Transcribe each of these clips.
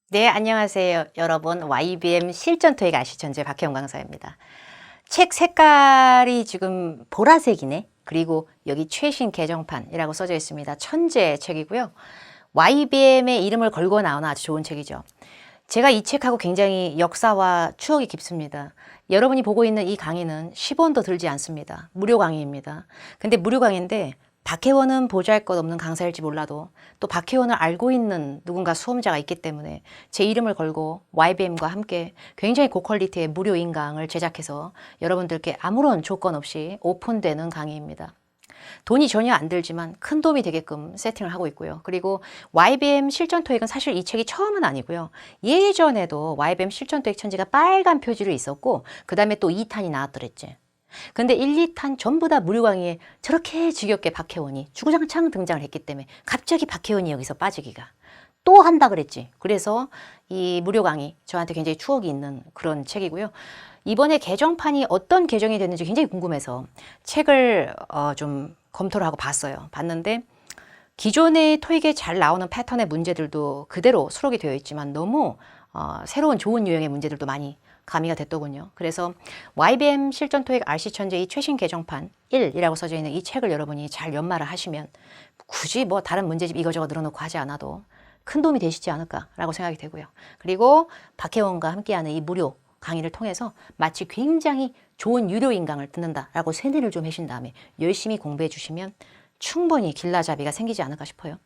네, 안녕하세요. 여러분, YBM 실전 토익 아시전제 박혜영 강사입니다. 책 색깔이 지금 보라색이네. 그리고 여기 최신 개정판이라고 써져 있습니다. 천재 책이고요. YBM의 이름을 걸고 나오는 아주 좋은 책이죠. 제가 이 책하고 굉장히 역사와 추억이 깊습니다. 여러분이 보고 있는 이 강의는 10원도 들지 않습니다. 무료 강의입니다. 근데 무료 강의인데 박혜원은 보잘것없는 강사일지 몰라도 또 박혜원을 알고 있는 누군가 수험자가 있기 때문에 제 이름을 걸고 YBM과 함께 굉장히 고퀄리티의 무료 인강을 제작해서 여러분들께 아무런 조건 없이 오픈되는 강의입니다. 돈이 전혀 안 들지만 큰 도움이 되게끔 세팅을 하고 있고요. 그리고 YBM 실전 토익은 사실 이 책이 처음은 아니고요. 예전에도 YBM 실전 토익 천지가 빨간 표지로 있었고 그 다음에 또 2탄이 나왔더랬지. 근데 1, 2탄 전부 다 무료 강의에 저렇게 지겹게 박혜원이 주구장창 등장을 했기 때문에 갑자기 박혜원이 여기서 빠지기가 또 한다 그랬지. 그래서 이 무료 강의 저한테 굉장히 추억이 있는 그런 책이고요. 이번에 개정판이 어떤 개정이 됐는지 굉장히 궁금해서 책을 좀 검토를 하고 봤어요. 봤는데 기존의 토익에 잘 나오는 패턴의 문제들도 그대로 수록이 되어 있지만 너무 새로운 좋은 유형의 문제들도 많이 가미가 됐더군요. 그래서 YBM 실전 토익 RC 천재 이 최신 개정판 1이라고 써져 있는 이 책을 여러분이 잘 연마를 하시면 굳이 뭐 다른 문제집 이거저거 늘어놓고 하지 않아도 큰 도움이 되시지 않을까라고 생각이 되고요. 그리고 박혜원과 함께하는 이 무료 강의를 통해서 마치 굉장히 좋은 유료 인강을 듣는다라고 세뇌를 좀 해신 다음에 열심히 공부해 주시면 충분히 길라잡이가 생기지 않을까 싶어요.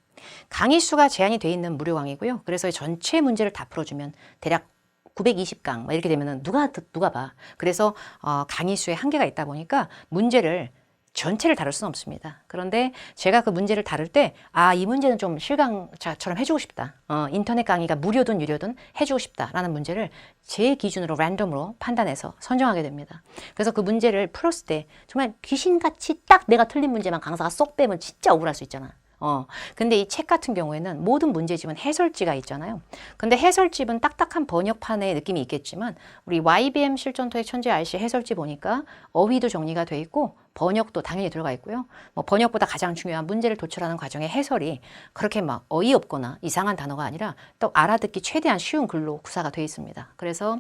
강의 수가 제한이 돼 있는 무료 강의고요. 그래서 전체 문제를 다 풀어주면 대략 920강 이렇게 되면은 누가 봐. 그래서 강의 수에 한계가 있다 보니까 문제를 전체를 다룰 수는 없습니다. 그런데 제가 그 문제를 다룰 때 이 문제는 좀 실강처럼 해주고 싶다. 인터넷 강의가 무료든 유료든 해주고 싶다라는 문제를 제 기준으로 랜덤으로 판단해서 선정하게 됩니다. 그래서 그 문제를 풀었을 때 정말 귀신같이 딱 내가 틀린 문제만 강사가 쏙 빼면 진짜 억울할 수 있잖아. 근데 이 책 같은 경우에는 모든 문제집은 해설지가 있잖아요. 근데 해설집은 딱딱한 번역판의 느낌이 있겠지만 우리 YBM 실전토익 천재 RC 해설지 보니까 어휘도 정리가 돼 있고 번역도 당연히 들어가 있고요. 뭐 번역보다 가장 중요한 문제를 도출하는 과정의 해설이 그렇게 막 어이없거나 이상한 단어가 아니라 또 알아듣기 최대한 쉬운 글로 구사가 되어 있습니다. 그래서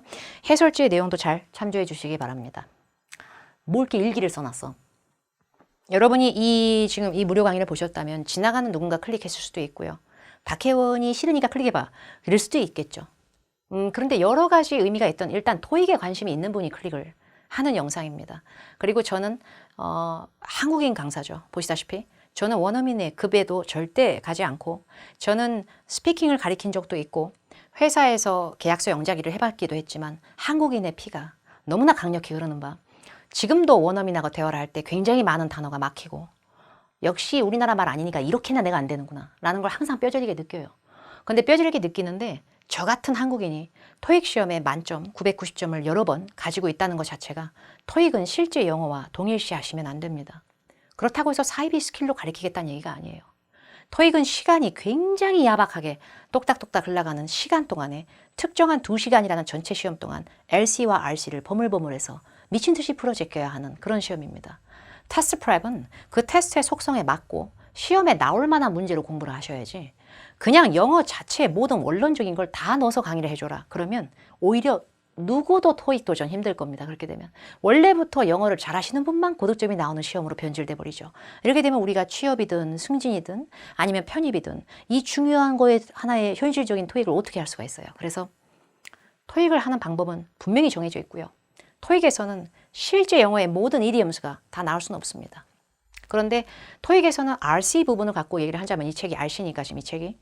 해설지의 내용도 잘 참조해 주시기 바랍니다. 뭐 이렇게 일기를 써놨어? 여러분이 지금 이 무료 강의를 보셨다면 지나가는 누군가 클릭했을 수도 있고요. 박혜원이 싫으니까 클릭해봐. 그럴 수도 있겠죠. 그런데 여러 가지 의미가 있던 일단 토익에 관심이 있는 분이 클릭을 하는 영상입니다. 그리고 저는 한국인 강사죠. 보시다시피 저는 원어민의 급에도 절대 가지 않고 저는 스피킹을 가리킨 적도 있고 회사에서 계약서 영작일을 해봤기도 했지만 한국인의 피가 너무나 강력히 흐르는 바 지금도 원어민하고 대화를 할 때 굉장히 많은 단어가 막히고 역시 우리나라 말 아니니까 이렇게나 내가 안 되는구나 라는 걸 항상 뼈저리게 느껴요. 근데 뼈저리게 느끼는데 저 같은 한국인이 토익 시험에 만점 990점을 여러 번 가지고 있다는 것 자체가 토익은 실제 영어와 동일시 하시면 안 됩니다. 그렇다고 해서 사이비 스킬로 가르치겠다는 얘기가 아니에요. 토익은 시간이 굉장히 야박하게 똑딱똑딱 흘러가는 시간 동안에 특정한 2시간이라는 전체 시험 동안 LC와 RC를 버물버물해서 미친 듯이 풀어 제껴야 하는 그런 시험입니다. 테스트 프랩은 그 테스트의 속성에 맞고 시험에 나올 만한 문제로 공부를 하셔야지 그냥 영어 자체의 모든 원론적인 걸 다 넣어서 강의를 해줘라. 그러면 오히려 누구도 토익 도전 힘들 겁니다. 그렇게 되면 원래부터 영어를 잘하시는 분만 고득점이 나오는 시험으로 변질돼 버리죠. 이렇게 되면 우리가 취업이든 승진이든 아니면 편입이든 이 중요한 거에 하나의 현실적인 토익을 어떻게 할 수가 있어요. 그래서 토익을 하는 방법은 분명히 정해져 있고요. 토익에서는 실제 영어의 모든 이디엄스가 다 나올 수는 없습니다. 그런데 토익에서는 RC 부분을 갖고 얘기를 하자면 이 책이 RC니까 지금 이 책이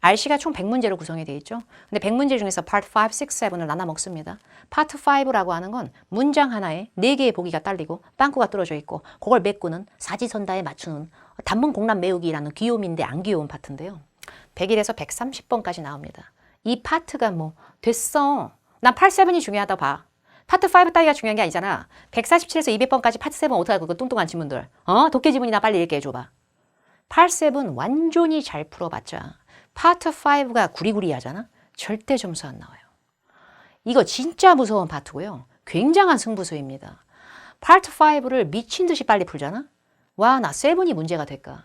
RC가 총 100문제로 구성이 되어 있죠. 근데 100문제 중에서 Part 5, 6, 7을 나눠 먹습니다. Part 5라고 하는 건 문장 하나에 4개의 보기가 딸리고 빵꾸가 뚫어져 있고 그걸 메꾸는 사지선다에 맞추는 단문 공란 메우기라는 귀요미인데 안 귀여운 파트인데요. 100일에서 130번까지 나옵니다. 이 파트가 뭐 됐어. 난 Part 7이 중요하다 봐. 파트 5 따위가 중요한 게 아니잖아. 147에서 200번까지 파트 7 어떡하고 그 뚱뚱한 지문들. 도깨 지문이나 빨리 읽게 해줘봐. 파트 7 완전히 잘 풀어봤자 파트 5가 구리구리 하잖아? 절대 점수 안 나와요. 이거 진짜 무서운 파트고요. 굉장한 승부수입니다. 파트 5를 미친 듯이 빨리 풀잖아? 와, 나 7이 문제가 될까?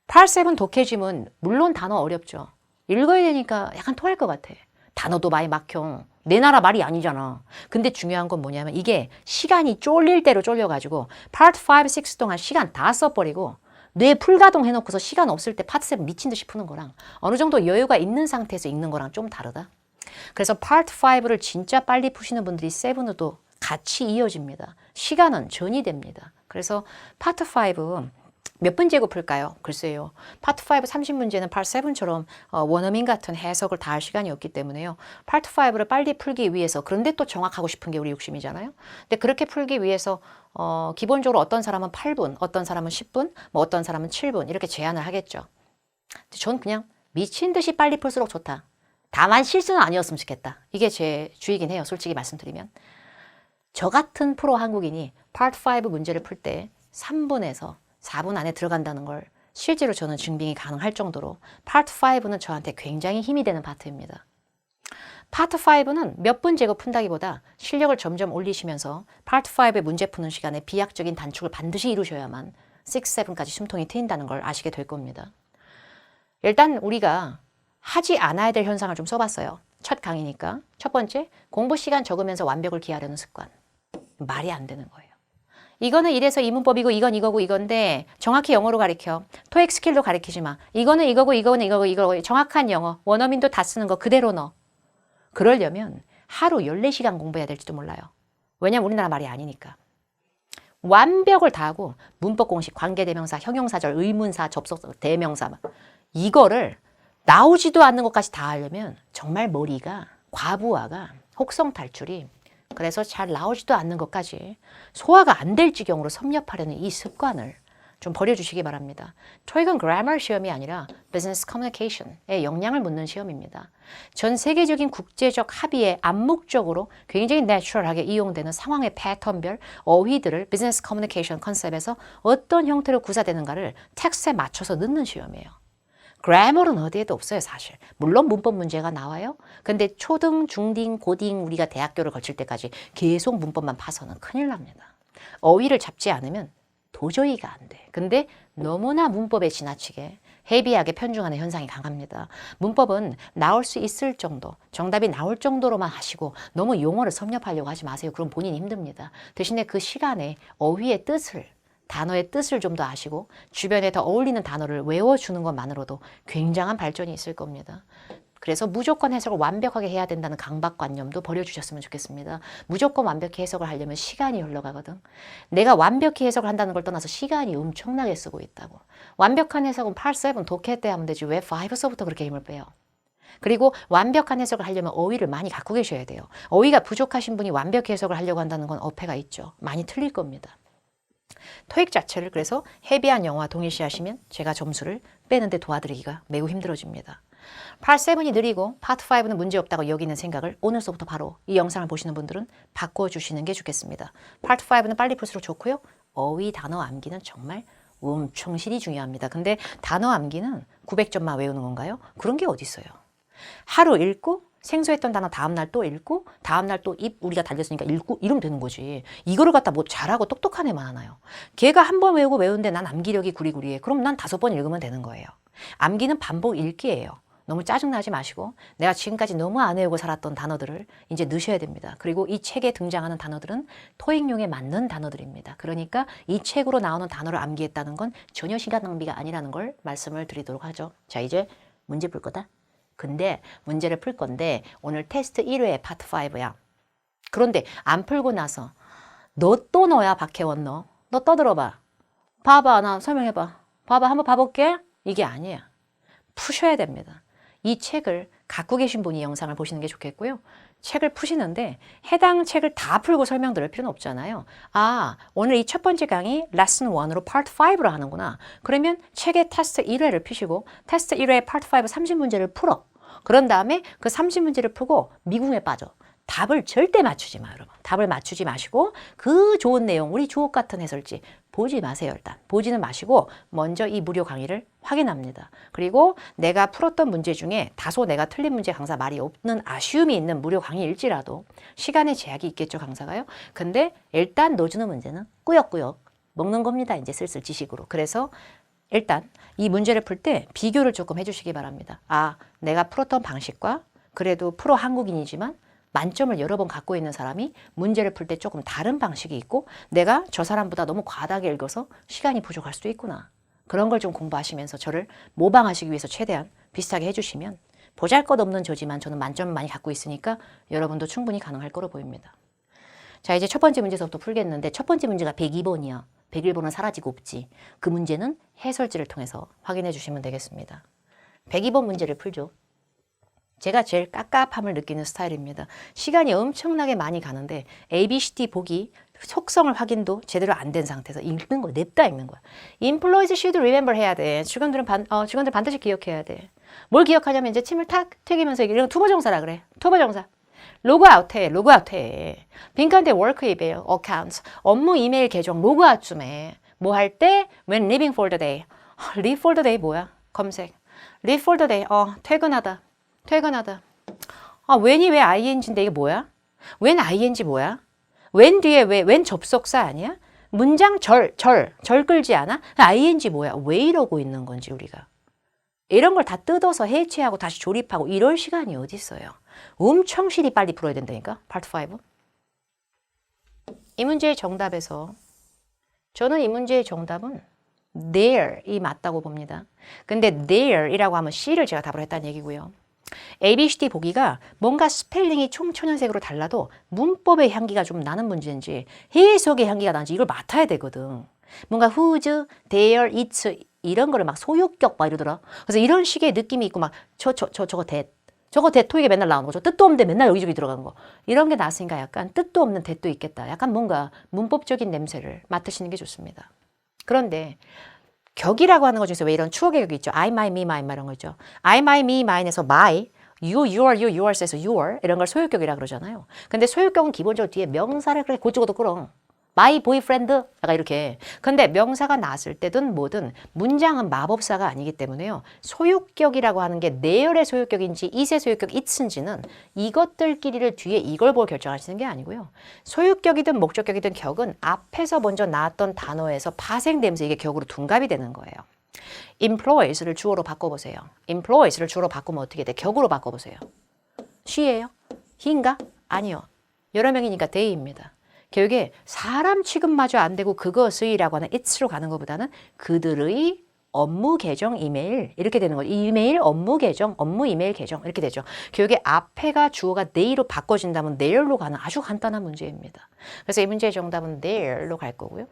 파트 7 독해지문 물론 단어 어렵죠. 읽어야 되니까 약간 토할 것 같아. 단어도 많이 막혀. 내 나라 말이 아니잖아. 근데 중요한 건 뭐냐면 이게 시간이 쫄릴 대로 쫄려가지고 파트 5, 6 동안 시간 다 써버리고 뇌 풀가동 해놓고서 시간 없을 때 파트 7 미친 듯이 푸는 거랑 어느 정도 여유가 있는 상태에서 읽는 거랑 좀 다르다. 그래서 파트 5를 진짜 빨리 푸시는 분들이 7으로도 같이 이어집니다. 시간은 전이 됩니다. 그래서 파트 5 몇 분 재고 풀까요? 글쎄요. 파트 5 30문제는 파트 7처럼 원어민 같은 해석을 다 할 시간이 없기 때문에요. 파트 5를 빨리 풀기 위해서 그런데 또 정확하고 싶은 게 우리 욕심이잖아요. 근데 그렇게 풀기 위해서 기본적으로 어떤 사람은 8분, 어떤 사람은 10분, 뭐 어떤 사람은 7분 이렇게 제한을 하겠죠. 전 그냥 미친 듯이 빨리 풀수록 좋다. 다만 실수는 아니었으면 좋겠다. 이게 제 주의긴 해요. 솔직히 말씀드리면. 저 같은 프로 한국인이 파트 5 문제를 풀 때 3분에서 4분 안에 들어간다는 걸 실제로 저는 증빙이 가능할 정도로 파트 5는 저한테 굉장히 힘이 되는 파트입니다. 파트 5는 몇 분 재고 푼다기보다 실력을 점점 올리시면서 파트 5의 문제 푸는 시간에 비약적인 단축을 반드시 이루셔야만 6, 7까지 숨통이 트인다는 걸 아시게 될 겁니다. 일단 우리가 하지 않아야 될 현상을 좀 써봤어요. 첫 강의니까. 첫 번째, 공부 시간 적으면서 완벽을 기하려는 습관. 말이 안 되는 거예요. 이거는 이래서 이 문법이고 이건 이거고 이건데 정확히 영어로 가르쳐. 토익 스킬도 가르치지 마. 이거는 이거고 이거는 이거고 이거고 정확한 영어. 원어민도 다 쓰는 거 그대로 넣어. 그러려면 하루 14시간 공부해야 될지도 몰라요. 왜냐면 우리나라 말이 아니니까. 완벽을 다 하고 문법 공식, 관계대명사, 형용사절, 의문사, 접속사, 대명사 이거를 나오지도 않는 것까지 다 하려면 정말 머리가 과부하가 혹성 탈출이 그래서 잘 나오지도 않는 것까지 소화가 안 될 지경으로 섭렵하려는 이 습관을 좀 버려주시기 바랍니다. 토익은 그래머 시험이 아니라 비즈니스 커뮤니케이션에 역량을 묻는 시험입니다. 전 세계적인 국제적 합의에 암묵적으로 굉장히 내추럴하게 이용되는 상황의 패턴별 어휘들을 비즈니스 커뮤니케이션 컨셉에서 어떤 형태로 구사되는가를 텍스트에 맞춰서 넣는 시험이에요. 그래머는 어디에도 없어요, 사실. 물론 문법 문제가 나와요. 근데 초등, 중딩, 고딩 우리가 대학교를 거칠 때까지 계속 문법만 파서는 큰일 납니다. 어휘를 잡지 않으면 도저히가 안 돼. 근데 너무나 문법에 지나치게 헤비하게 편중하는 현상이 강합니다. 문법은 나올 수 있을 정도, 정답이 나올 정도로만 하시고 너무 용어를 섭렵하려고 하지 마세요. 그럼 본인이 힘듭니다. 대신에 그 시간에 어휘의 뜻을 단어의 뜻을 좀 더 아시고 주변에 더 어울리는 단어를 외워주는 것만으로도 굉장한 발전이 있을 겁니다. 그래서 무조건 해석을 완벽하게 해야 된다는 강박관념도 버려주셨으면 좋겠습니다. 무조건 완벽히 해석을 하려면 시간이 흘러가거든. 내가 완벽히 해석을 한다는 걸 떠나서 시간이 엄청나게 쓰고 있다고. 완벽한 해석은 8, 7 독해 때 하면 되지 왜 5서부터 그렇게 힘을 빼요. 그리고 완벽한 해석을 하려면 어휘를 많이 갖고 계셔야 돼요. 어휘가 부족하신 분이 완벽히 해석을 하려고 한다는 건 어폐가 있죠. 많이 틀릴 겁니다. 토익 자체를 그래서 헤비한 영어와 동일시하시면 제가 점수를 빼는데 도와드리기가 매우 힘들어집니다. 파트 7이 느리고 파트 5는 문제없다고 여기는 생각을 오늘서부터 바로 이 영상을 보시는 분들은 바꿔주시는 게 좋겠습니다. 파트 5는 빨리 풀수록 좋고요. 어휘 단어 암기는 정말 엄청실이 중요합니다. 근데 단어 암기는 900점만 외우는 건가요? 그런 게 어디 있어요. 하루 읽고 생소했던 단어 다음날 또 읽고 다음날 또 입 우리가 달렸으니까 읽고 이러면 되는 거지. 이거를 갖다 뭐 잘하고 똑똑한 애만 하나요. 걔가 한 번 외우고 외우는데 난 암기력이 구리구리해. 그럼 난 5번 읽으면 되는 거예요. 암기는 반복 읽기예요. 너무 짜증나지 마시고 내가 지금까지 너무 안 외우고 살았던 단어들을 이제 넣으셔야 됩니다. 그리고 이 책에 등장하는 단어들은 토익용에 맞는 단어들입니다. 그러니까 이 책으로 나오는 단어를 암기했다는 건 전혀 시간 낭비가 아니라는 걸 말씀을 드리도록 하죠. 자, 이제 문제 풀 거다. 근데 문제를 풀 건데 오늘 테스트 1회 파트 5야. 그런데 안 풀고 나서 너 또 너야 박혜원 너. 너 떠들어봐. 봐봐 나 설명해봐. 봐봐 한번 봐볼게. 이게 아니야. 푸셔야 됩니다. 이 책을 갖고 계신 분이 영상을 보시는 게 좋겠고요. 책을 푸시는데 해당 책을 다 풀고 설명드릴 필요는 없잖아요. 아, 오늘 이 첫 번째 강의 레슨 1으로 파트 5로 하는구나. 그러면 책의 테스트 1회를 푸시고 테스트 1회 파트 5 30문제를 풀어. 그런 다음에 그 30문제를 풀고 미궁에 빠져. 답을 절대 맞추지 마, 여러분. 답을 맞추지 마시고 그 좋은 내용, 우리 주옥 같은 해설지 보지 마세요, 일단. 보지는 마시고 먼저 이 무료 강의를 확인합니다. 그리고 내가 풀었던 문제 중에 다소 내가 틀린 문제 강사 말이 없는 아쉬움이 있는 무료 강의일지라도 시간의 제약이 있겠죠, 강사가요. 근데 일단 넣어주는 문제는 꾸역꾸역 먹는 겁니다, 이제 슬슬 지식으로. 그래서 일단 이 문제를 풀 때 비교를 조금 해주시기 바랍니다. 아, 내가 풀었던 방식과 그래도 프로 한국인이지만 만점을 여러 번 갖고 있는 사람이 문제를 풀 때 조금 다른 방식이 있고 내가 저 사람보다 너무 과다하게 읽어서 시간이 부족할 수도 있구나. 그런 걸 좀 공부하시면서 저를 모방하시기 위해서 최대한 비슷하게 해주시면 보잘것없는 저지만 저는 만점을 많이 갖고 있으니까 여러분도 충분히 가능할 거로 보입니다. 자, 이제 첫 번째 문제서부터 풀겠는데 첫 번째 문제가 102번이야. 101번은 사라지고 없지. 그 문제는 해설지를 통해서 확인해 주시면 되겠습니다. 102번 문제를 풀죠. 제가 제일 깝깝함을 느끼는 스타일입니다. 시간이 엄청나게 많이 가는데 ABCD 보기 속성을 확인도 제대로 안 된 상태에서 읽는 거 냅다 읽는 거야. Employees should remember 해야 돼. 직원들 반드시 기억해야 돼. 뭘 기억하냐면 이제 침을 탁 튀기면서 이런 투부정사라 그래. 투부정사. 로그아웃 해. 빈칸대 워크입에요. 어카운트. 업무 이메일 계정 로그아웃 좀 해. 뭐 할 때? When leaving for the day. leave for the day 뭐야? 검색. leave for the day. 퇴근하다. when이 왜 ing인데 이게 뭐야? when ing 뭐야? when 뒤에 when 접속사 아니야? 문장 절 끌지 않아? ing 뭐야? 왜 이러고 있는 건지 우리가. 이런 걸 다 뜯어서 해체하고 다시 조립하고 이럴 시간이 어디 있어요? 엄청 실이 빨리 풀어야 된다니까. 파트 5. 이 문제의 정답에서 저는 이 문제의 정답은 there이 맞다고 봅니다. 근데 there이라고 하면 C를 제가 답을 했다는 얘기고요. ABCD 보기가 뭔가 스펠링이 총천연색으로 달라도 문법의 향기가 좀 나는 문제인지 해석의 향기가 나는지 이걸 맡아야 되거든. 뭔가 whose, their, its 이런 거를 막 소유격 막 이러더라. 그래서 이런 식의 느낌이 있고 막 저거 that 토익에 맨날 나오는 거죠. 뜻도 없는데 맨날 여기저기 들어가는 거. 이런 게 나왔으니까 약간 뜻도 없는 that도 있겠다. 약간 뭔가 문법적인 냄새를 맡으시는 게 좋습니다. 그런데 격이라고 하는 것 중에서 왜 이런 추억의 격이 있죠. I, my, me, mine 이런 거 있죠. I, my, me, mine에서 my, you, your, yours에서 your 이런 걸 소유격이라 그러잖아요. 근데 소유격은 기본적으로 뒤에 명사를 그래 고치고도 끌어. my boyfriend 약간 이렇게. 근데 명사가 나왔을 때든 뭐든 문장은 마법사가 아니기 때문에요. 소유격이라고 하는 게 내열의 소유격인지 it의 소유격 it인지는 이것들끼리를 뒤에 이걸 보고 결정하시는 게 아니고요. 소유격이든 목적격이든 격은 앞에서 먼저 나왔던 단어에서 파생되면서 이게 격으로 둔갑이 되는 거예요. employees를 주어로 바꿔보세요. employees를 주어로 바꾸면 어떻게 돼? 격으로 바꿔보세요. she예요? he인가? 아니요. 여러 명이니까 they입니다. 결국에 사람 취급마저 안 되고 그것의라고 하는 it'로 가는 것보다는 그들의 업무 계정 이메일 이렇게 되는 거죠. 이메일 업무 계정, 업무 이메일 계정 이렇게 되죠. 결국에 앞에가 주어가 they로 바꿔진다면 there로 가는 아주 간단한 문제입니다. 그래서 이 문제의 정답은 there로 갈 거고요.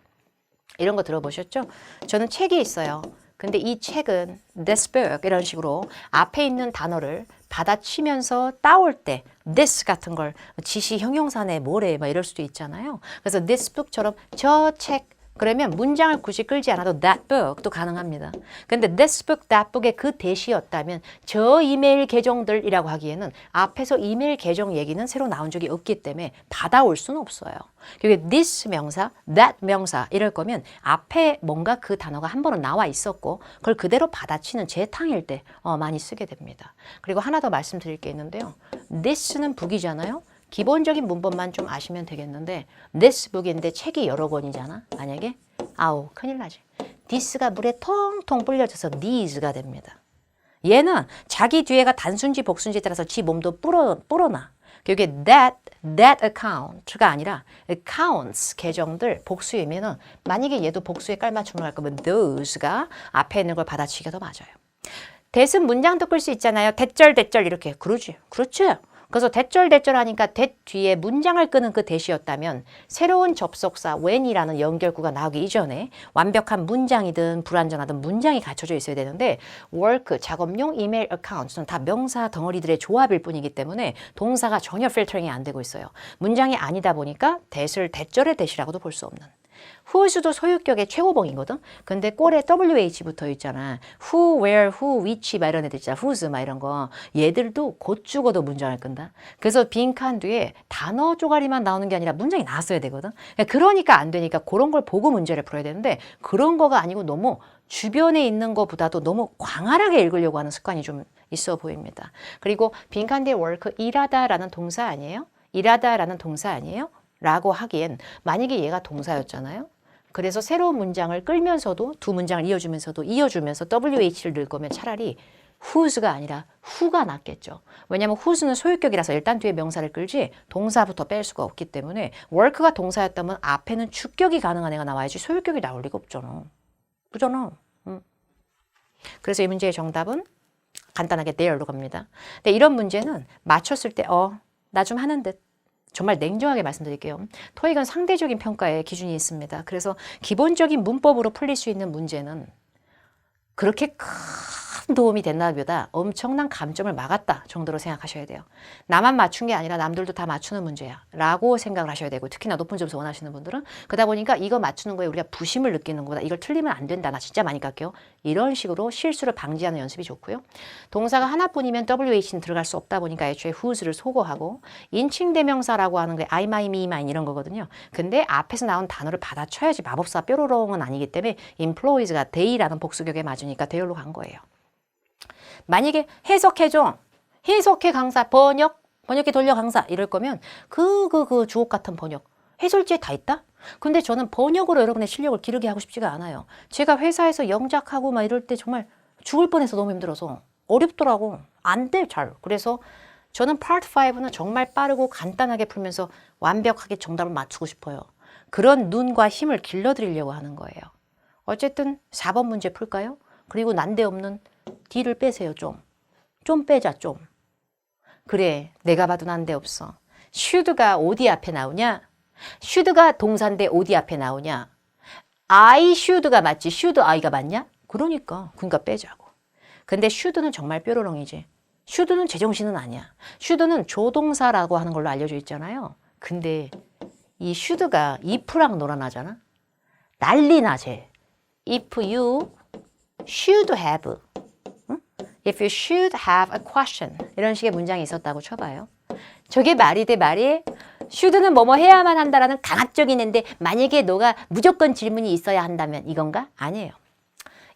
이런 거 들어보셨죠? 저는 책이 있어요. 근데 이 책은 this book 이런 식으로 앞에 있는 단어를 받아치면서 따올 때 this 같은 걸 지시 형용사네 뭐래 막 이럴 수도 있잖아요. 그래서 this book처럼 저 책 그러면 문장을 굳이 끌지 않아도 that book도 가능합니다. 근데 this book, that book의 그 대시였다면 저 이메일 계정들이라고 하기에는 앞에서 이메일 계정 얘기는 새로 나온 적이 없기 때문에 받아올 수는 없어요. 그리고 this 명사, that 명사 이럴 거면 앞에 뭔가 그 단어가 한 번은 나와 있었고 그걸 그대로 받아치는 재탕일 때 많이 쓰게 됩니다. 그리고 하나 더 말씀드릴 게 있는데요. this는 북이잖아요. 기본적인 문법만 좀 아시면 되겠는데 this book인데 책이 여러 권이잖아. 만약에 아우 큰일 나지. this가 물에 통통 불려져서 these가 됩니다. 얘는 자기 뒤에가 단순지 복순지에 따라서 지 몸도 불어나. 그게 that account가 아니라 accounts 계정들 복수이면은 만약에 얘도 복수에 깔맞춤을 할 거면 those가 앞에 있는 걸 받아치기가 더 맞아요. that은 문장도 끌 수 있잖아요. 대절 이렇게. 그러지. 그렇죠. 그래서 대절 하니까 that 뒤에 문장을 끄는 그 that이었다면 새로운 접속사 when이라는 연결구가 나오기 이전에 완벽한 문장이든 불완전하든 문장이 갖춰져 있어야 되는데 work, 작업용 이메일 account는 다 명사 덩어리들의 조합일 뿐이기 때문에 동사가 전혀 필터링이 안 되고 있어요. 문장이 아니다 보니까 that을 대절의 that이라고도 볼 수 없는. whose도 소유격의 최고봉이거든. 근데 꼴에 WH 붙어 있잖아. who, where, who, which 막 이런 애들 있잖아. whose 막 이런 거. 얘들도 곧 죽어도 문장을 끈다. 그래서 빈칸 뒤에 단어 쪼가리만 나오는 게 아니라 문장이 나왔어야 되거든. 그러니까 안 되니까 그런 걸 보고 문제를 풀어야 되는데 그런 거가 아니고 너무 주변에 있는 것보다도 너무 광활하게 읽으려고 하는 습관이 좀 있어 보입니다. 그리고 빈칸 뒤에 work, 일하다라는 동사 아니에요? 일하다라는 동사 아니에요? 라고 하기엔 만약에 얘가 동사였잖아요. 그래서 새로운 문장을 끌면서도 두 문장을 이어주면서 WH를 넣을 거면 차라리 whose가 아니라 who가 낫겠죠. 왜냐하면 whose는 소유격이라서 일단 뒤에 명사를 끌지 동사부터 뺄 수가 없기 때문에 work가 동사였다면 앞에는 주격이 가능한 애가 나와야지 소유격이 나올 리가 없잖아. 그잖아. 그래서 이 문제의 정답은 간단하게 there로 갑니다. 근데 이런 문제는 맞췄을 때 나 좀 하는 듯. 정말 냉정하게 말씀드릴게요. 토익은 상대적인 평가의 기준이 있습니다. 그래서 기본적인 문법으로 풀릴 수 있는 문제는 그렇게 큰 도움이 됐나보다 엄청난 감점을 막았다 정도로 생각하셔야 돼요. 나만 맞춘 게 아니라 남들도 다 맞추는 문제야 라고 생각을 하셔야 되고, 특히나 높은 점수 원하시는 분들은 그러다 보니까 이거 맞추는 거에 우리가 부심을 느끼는 거다. 이걸 틀리면 안 된다. 나 진짜 많이 깎여. 이런 식으로 실수를 방지하는 연습이 좋고요. 동사가 하나뿐이면 WH는 들어갈 수 없다 보니까 애초에 whose를 소거하고, 인칭대명사라고 하는 게 I, my, me, mine 이런 거거든요. 근데 앞에서 나온 단어를 받아쳐야지 마법사 뾰로롱은 아니기 때문에 employees가 they라는 복수격에 맞으니까 they로 간 거예요. 만약에 해석해줘. 해석해 강사, 번역해 돌려 강사 이럴 거면 그 주옥 같은 번역. 해설지에 다 있다? 근데 저는 번역으로 여러분의 실력을 기르게 하고 싶지가 않아요. 제가 회사에서 영작하고 막 이럴 때 정말 죽을 뻔해서 너무 힘들어서 어렵더라고. 안 돼, 잘. 그래서 저는 파트 5는 정말 빠르고 간단하게 풀면서 완벽하게 정답을 맞추고 싶어요. 그런 눈과 힘을 길러드리려고 하는 거예요. 어쨌든 4번 문제 풀까요? 그리고 난데없는 D를 빼세요, 좀. 좀 빼자, 좀. 그래, 내가 봐도 난데없어. should가 어디 앞에 나오냐? should가 동사인데 어디 앞에 나오냐? I should가 맞지, should I가 맞냐? 그러니까 빼자고. 근데 should는 정말 뾰로롱이지. should는 제정신은 아니야. should는 조동사라고 하는 걸로 알려져 있잖아요. 근데 이 should가 if랑 놀아나잖아? 난리 나지. If you should have. If you should have a question. 이런 식의 문장이 있었다고 쳐봐요. 저게 말이 돼, 말이? should는 뭐뭐 해야만 한다라는 강압적인 애인데 만약에 너가 무조건 질문이 있어야 한다면 이건가? 아니에요.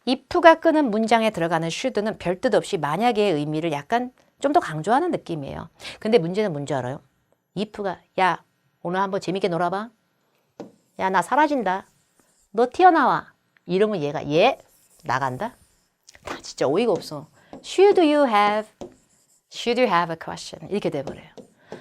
if가 끄는 문장에 들어가는 should는 별 뜻 없이 만약의 의미를 약간 좀 더 강조하는 느낌이에요. 근데 문제는 뭔지 알아요? if가 야, 오늘 한번 재밌게 놀아봐. 야, 나 사라진다. 너 튀어나와. 이러면 얘가 나간다? 나 진짜 어이가 없어. Should you have a question? 이렇게 돼버려요.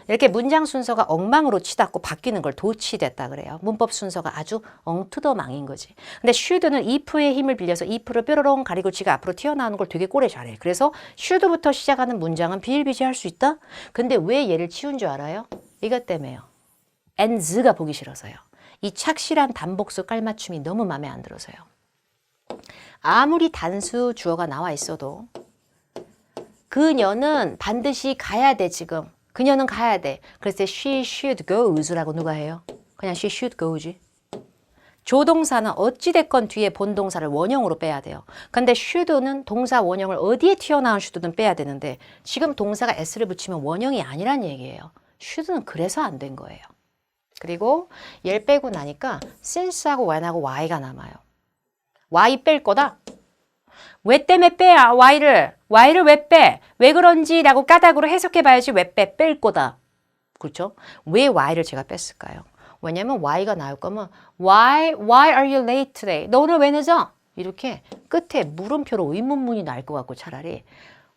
이렇게 문장 순서가 엉망으로 치닫고 바뀌는 걸 도치됐다 그래요. 문법 순서가 아주 엉투더망인 거지. 근데 should는 if의 힘을 빌려서 if를 뾰로롱 가리고 지가 앞으로 튀어나오는 걸 되게 꼴에 잘해. 그래서 should부터 시작하는 문장은 비일비재할 수 있다? 근데 왜 얘를 치운 줄 알아요? 이것 때문에요. and가 보기 싫어서요. 이 착실한 단복수 깔맞춤이 너무 마음에 안 들어서요. 아무리 단수 주어가 나와 있어도 그녀는 반드시 가야 돼 지금. 그녀는 가야 돼. 그래서 she should goes라고 누가 해요? 그냥 she should go지. 조동사는 어찌됐건 뒤에 본동사를 원형으로 빼야 돼요. 근데 should는 동사 원형을 어디에 튀어나온 should는 빼야 되는데 지금 동사가 s를 붙이면 원형이 아니란 얘기예요. should는 그래서 안 된 거예요. 그리고 얘를 빼고 나니까 since하고 when하고 why가 남아요. why 뺄 거다? 왜 때문에 빼? Y를 왜 빼? 왜 그런지라고 까닭으로 해석해봐야지 왜 뺄 거다. 그렇죠? 왜 Y를 제가 뺐을까요? 왜냐면 Y가 나올 거면 Why are you late today? 너 오늘 왜 늦어? 이렇게 끝에 물음표로 의문문이 날 것 같고 차라리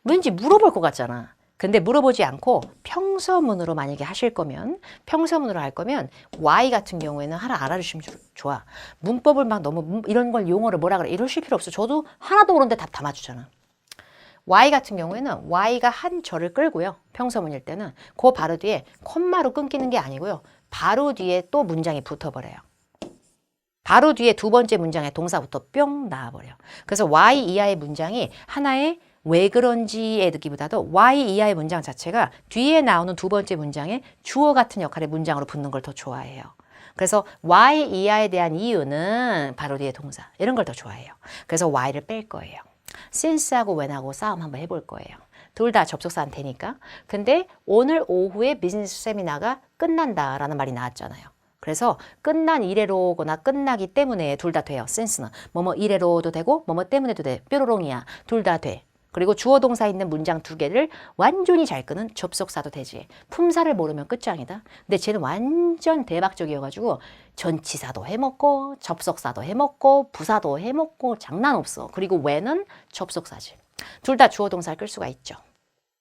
왠지 물어볼 것 같잖아. 근데 물어보지 않고 평서문으로 만약에 하실 거면 평서문으로 할 거면 Y 같은 경우에는 하나 알아주시면 좋아. 문법을 막 너무 이런 걸 용어를 뭐라 그래 이러실 필요 없어. 저도 하나도 모르는데 답 다 맞추잖아. Y 같은 경우에는 Y가 한 절을 끌고요. 평서문일 때는 그 바로 뒤에 콤마로 끊기는 게 아니고요. 바로 뒤에 또 문장이 붙어버려요. 바로 뒤에 두 번째 문장에 동사부터 뿅 나와버려. 그래서 Y 이하의 문장이 하나의 왜 그런지에 듣기보다도 Y 이하의 문장 자체가 뒤에 나오는 두 번째 문장에 주어 같은 역할의 문장으로 붙는 걸 더 좋아해요. 그래서 Y 이하에 대한 이유는 바로 뒤에 동사 이런 걸 더 좋아해요. 그래서 Y를 뺄 거예요. since하고 when하고 싸움 한번 해볼 거예요. 둘 다 접속사는 되니까. 근데 오늘 오후에 비즈니스 세미나가 끝난다라는 말이 나왔잖아요. 그래서 끝난 이래로거나 끝나기 때문에 둘 다 돼요. since는 뭐뭐 이래로도 되고 뭐뭐 때문에도 돼. 뾰로롱이야. 둘 다 돼. 그리고 주어 동사 있는 문장 두 개를 완전히 잘 끄는 접속사도 되지. 품사를 모르면 끝장이다. 근데 쟤는 완전 대박적이어가지고 전치사도 해먹고 접속사도 해먹고 부사도 해먹고 장난 없어. 그리고 when은 접속사지. 둘 다 주어 동사를 끌 수가 있죠.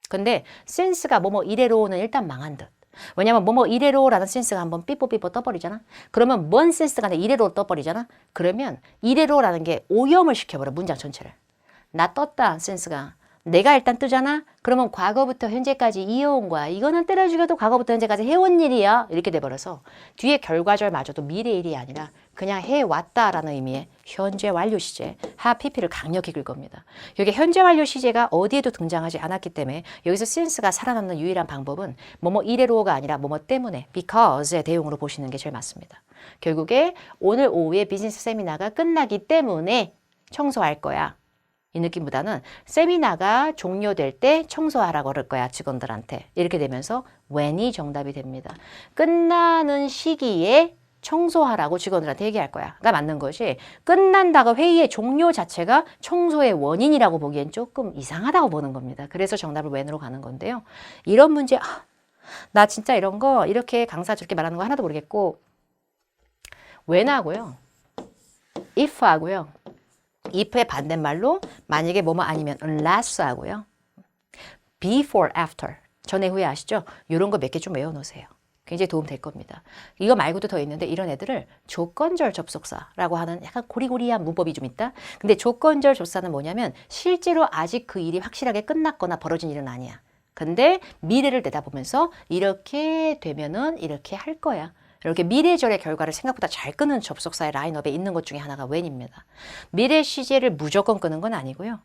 근데 since가 뭐뭐 이래로는 일단 망한 듯. 왜냐면 뭐뭐 이래로라는 센스가 한번 삐뽀삐뽀 떠버리잖아. 그러면 뭔 센스가 내 이래로 떠버리잖아. 그러면 이래로라는 게 오염을 시켜버려, 문장 전체를. 나 떴다 센스가. 내가 일단 뜨잖아. 그러면 과거부터 현재까지 이어온 거야. 이거는 때려 죽여도 과거부터 현재까지 해온 일이야. 이렇게 돼버려서 뒤에 결과절마저도 미래일이 아니라 그냥 해왔다라는 의미의 현재 완료 시제, 하PP를 강력히 긁 겁니다. 여기 현재 완료 시제가 어디에도 등장하지 않았기 때문에 여기서 since가 살아남는 유일한 방법은 뭐뭐 이래로가 아니라 뭐뭐 때문에 because의 대용으로 보시는 게 제일 맞습니다. 결국에 오늘 오후에 비즈니스 세미나가 끝나기 때문에 청소할 거야. 이 느낌보다는 세미나가 종료될 때 청소하라고 그럴 거야, 직원들한테. 이렇게 되면서 when이 정답이 됩니다. 끝나는 시기에 청소하라고 직원들한테 얘기할 거야. 가 맞는 것이 끝난다가 회의의 종료 자체가 청소의 원인이라고 보기엔 조금 이상하다고 보는 겁니다. 그래서 정답을 when으로 가는 건데요. 이런 문제, 나 진짜 이런 거 이렇게 강사 저렇게 말하는 거 하나도 모르겠고 when하고요. if하고요. if의 반대말로 만약에 뭐뭐 아니면 unless 하고요. before, after, 전에 후에 아시죠? 이런 거 몇 개 좀 외워놓으세요. 굉장히 도움 될 겁니다. 이거 말고도 더 있는데 이런 애들을 조건절 접속사라고 하는 약간 고리고리한 문법이 좀 있다. 근데 조건절 접사는 뭐냐면 실제로 아직 그 일이 확실하게 끝났거나 벌어진 일은 아니야. 근데 미래를 내다보면서 이렇게 되면은 이렇게 할 거야. 이렇게 미래절의 결과를 생각보다 잘 끄는 접속사의 라인업에 있는 것 중에 하나가 when입니다. 미래 시제를 무조건 끄는 건 아니고요.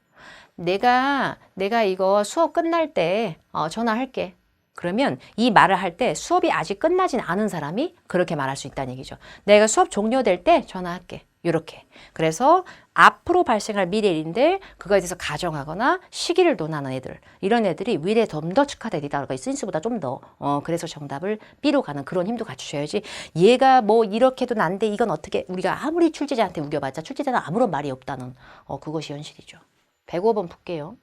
내가 이거 수업 끝날 때 전화할게. 그러면 이 말을 할 때 수업이 아직 끝나진 않은 사람이 그렇게 말할 수 있다는 얘기죠. 내가 수업 종료될 때 전화할게. 이렇게. 그래서 앞으로 발생할 미래일인데 그거에 대해서 가정하거나 시기를 논하는 애들. 이런 애들이 위례 좀 더 측하되리다. since보다 좀 더. 그래서 정답을 B로 가는 그런 힘도 갖추셔야지. 얘가 뭐 이렇게도 난데 이건 어떻게 우리가 아무리 출제자한테 우겨봤자 출제자는 아무런 말이 없다는 그것이 현실이죠. 105번 풀게요.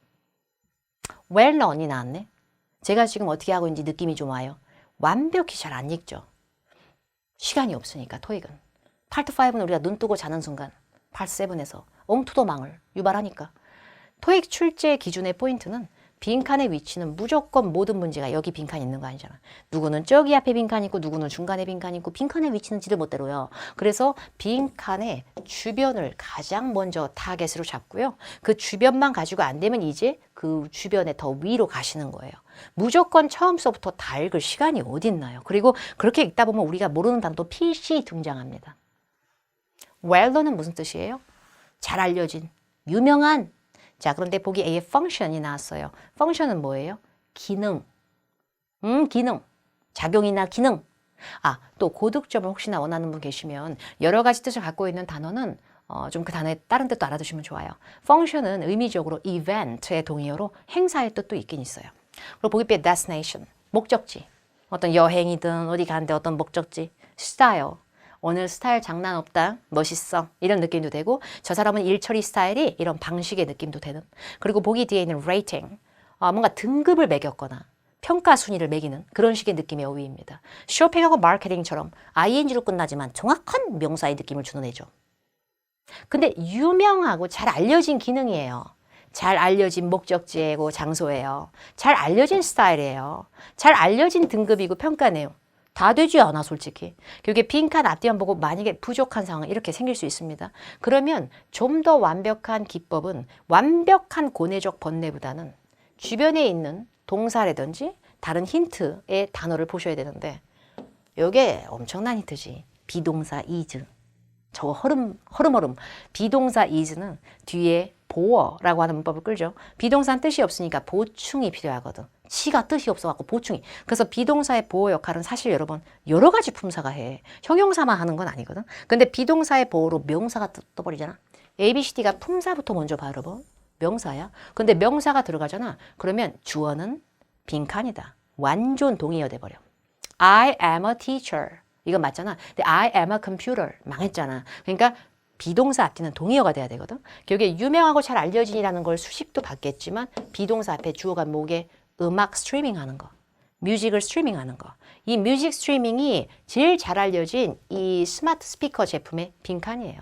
well known이 나왔네. 제가 지금 어떻게 하고 있는지 느낌이 좀 와요. 완벽히 잘 안 읽죠. 시간이 없으니까 토익은. 파트 5는 우리가 눈 뜨고 자는 순간 파트 7에서 엉투도망을 유발하니까 토익 출제 기준의 포인트는 빈칸의 위치는 무조건 모든 문제가 여기 빈칸 있는 거 아니잖아. 누구는 저기 앞에 빈칸 있고 누구는 중간에 빈칸 있고 빈칸의 위치는 지들 멋대로요. 그래서 빈칸의 주변을 가장 먼저 타겟으로 잡고요. 그 주변만 가지고 안 되면 이제 그 주변에 더 위로 가시는 거예요. 무조건 처음서부터 다 읽을 시간이 어딨나요? 그리고 그렇게 읽다 보면 우리가 모르는 단어 PC 등장합니다. well는 무슨 뜻이에요? 잘 알려진, 유명한. 자, 그런데 보기 A에 function이 나왔어요. function은 뭐예요? 기능. 기능. 작용이나 기능. 또 고득점을 혹시나 원하는 분 계시면 여러 가지 뜻을 갖고 있는 단어는 좀 그 단어의 다른 뜻도 알아두시면 좋아요. function은 의미적으로 event의 동의어로 행사의 뜻도 있긴 있어요. 그리고 보기 B의 destination. 목적지. 어떤 여행이든 어디 가는데 어떤 목적지. style. 오늘 스타일 장난 없다, 멋있어 이런 느낌도 되고 저 사람은 일처리 스타일이 이런 방식의 느낌도 되는. 그리고 보기 뒤에 있는 rating, 뭔가 등급을 매겼거나 평가 순위를 매기는 그런 식의 느낌의 어휘입니다. 쇼핑하고 마케팅처럼 ing로 끝나지만 정확한 명사의 느낌을 주는 애죠. 근데 유명하고 잘 알려진 기능이에요. 잘 알려진 목적지이고 장소예요. 잘 알려진 스타일이에요. 잘 알려진 등급이고 평가네요. 다 되지 않아 솔직히. 결국에 빈칸 앞뒤만 보고 만약에 부족한 상황 이렇게 생길 수 있습니다. 그러면 좀 더 완벽한 기법은 완벽한 고뇌적 번뇌보다는 주변에 있는 동사라든지 다른 힌트의 단어를 보셔야 되는데 이게 엄청난 힌트지. 비동사 is. 저거 허름허름. 비동사 is는 뒤에 보어라고 하는 문법을 끌죠. 비동사는 뜻이 없으니까 보충이 필요하거든. 시가 뜻이 없어갖고 보충이. 그래서 비동사의 보호 역할은 사실 여러분 여러 가지 품사가 해. 형용사만 하는 건 아니거든. 근데 비동사의 보호로 명사가 떠버리잖아. ABCD가 품사부터 먼저 봐 여러분. 명사야. 근데 명사가 들어가잖아. 그러면 주어는 빈칸이다. 완전 동의어 돼버려. I am a teacher. 이건 맞잖아. 근데 I am a computer. 망했잖아. 그러니까 비동사 앞뒤는 동의어가 돼야 되거든. 결국에 유명하고 잘 알려진이라는 걸 수식도 받겠지만 비동사 앞에 주어가 목에 음악 스트리밍 하는 거, 뮤직을 스트리밍 하는 거. 이 뮤직 스트리밍이 제일 잘 알려진 이 스마트 스피커 제품의 빈칸이에요.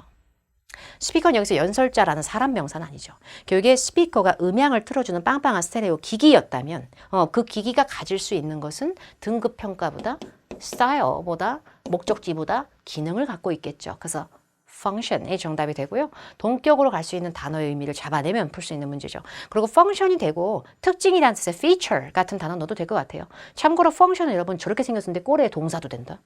스피커는 여기서 연설자라는 사람 명사는 아니죠. 결국에 스피커가 음향을 틀어주는 빵빵한 스테레오 기기였다면 그 기기가 가질 수 있는 것은 등급 평가보다 스타일보다 목적지보다 기능을 갖고 있겠죠. 그래서 function이 정답이 되고요. 동격으로 갈 수 있는 단어의 의미를 잡아내면 풀 수 있는 문제죠. 그리고 function이 되고 특징이라는 뜻의 feature 같은 단어 넣어도 될 것 같아요. 참고로 function은 여러분 저렇게 생겼는데 꼴에 동사도 된다.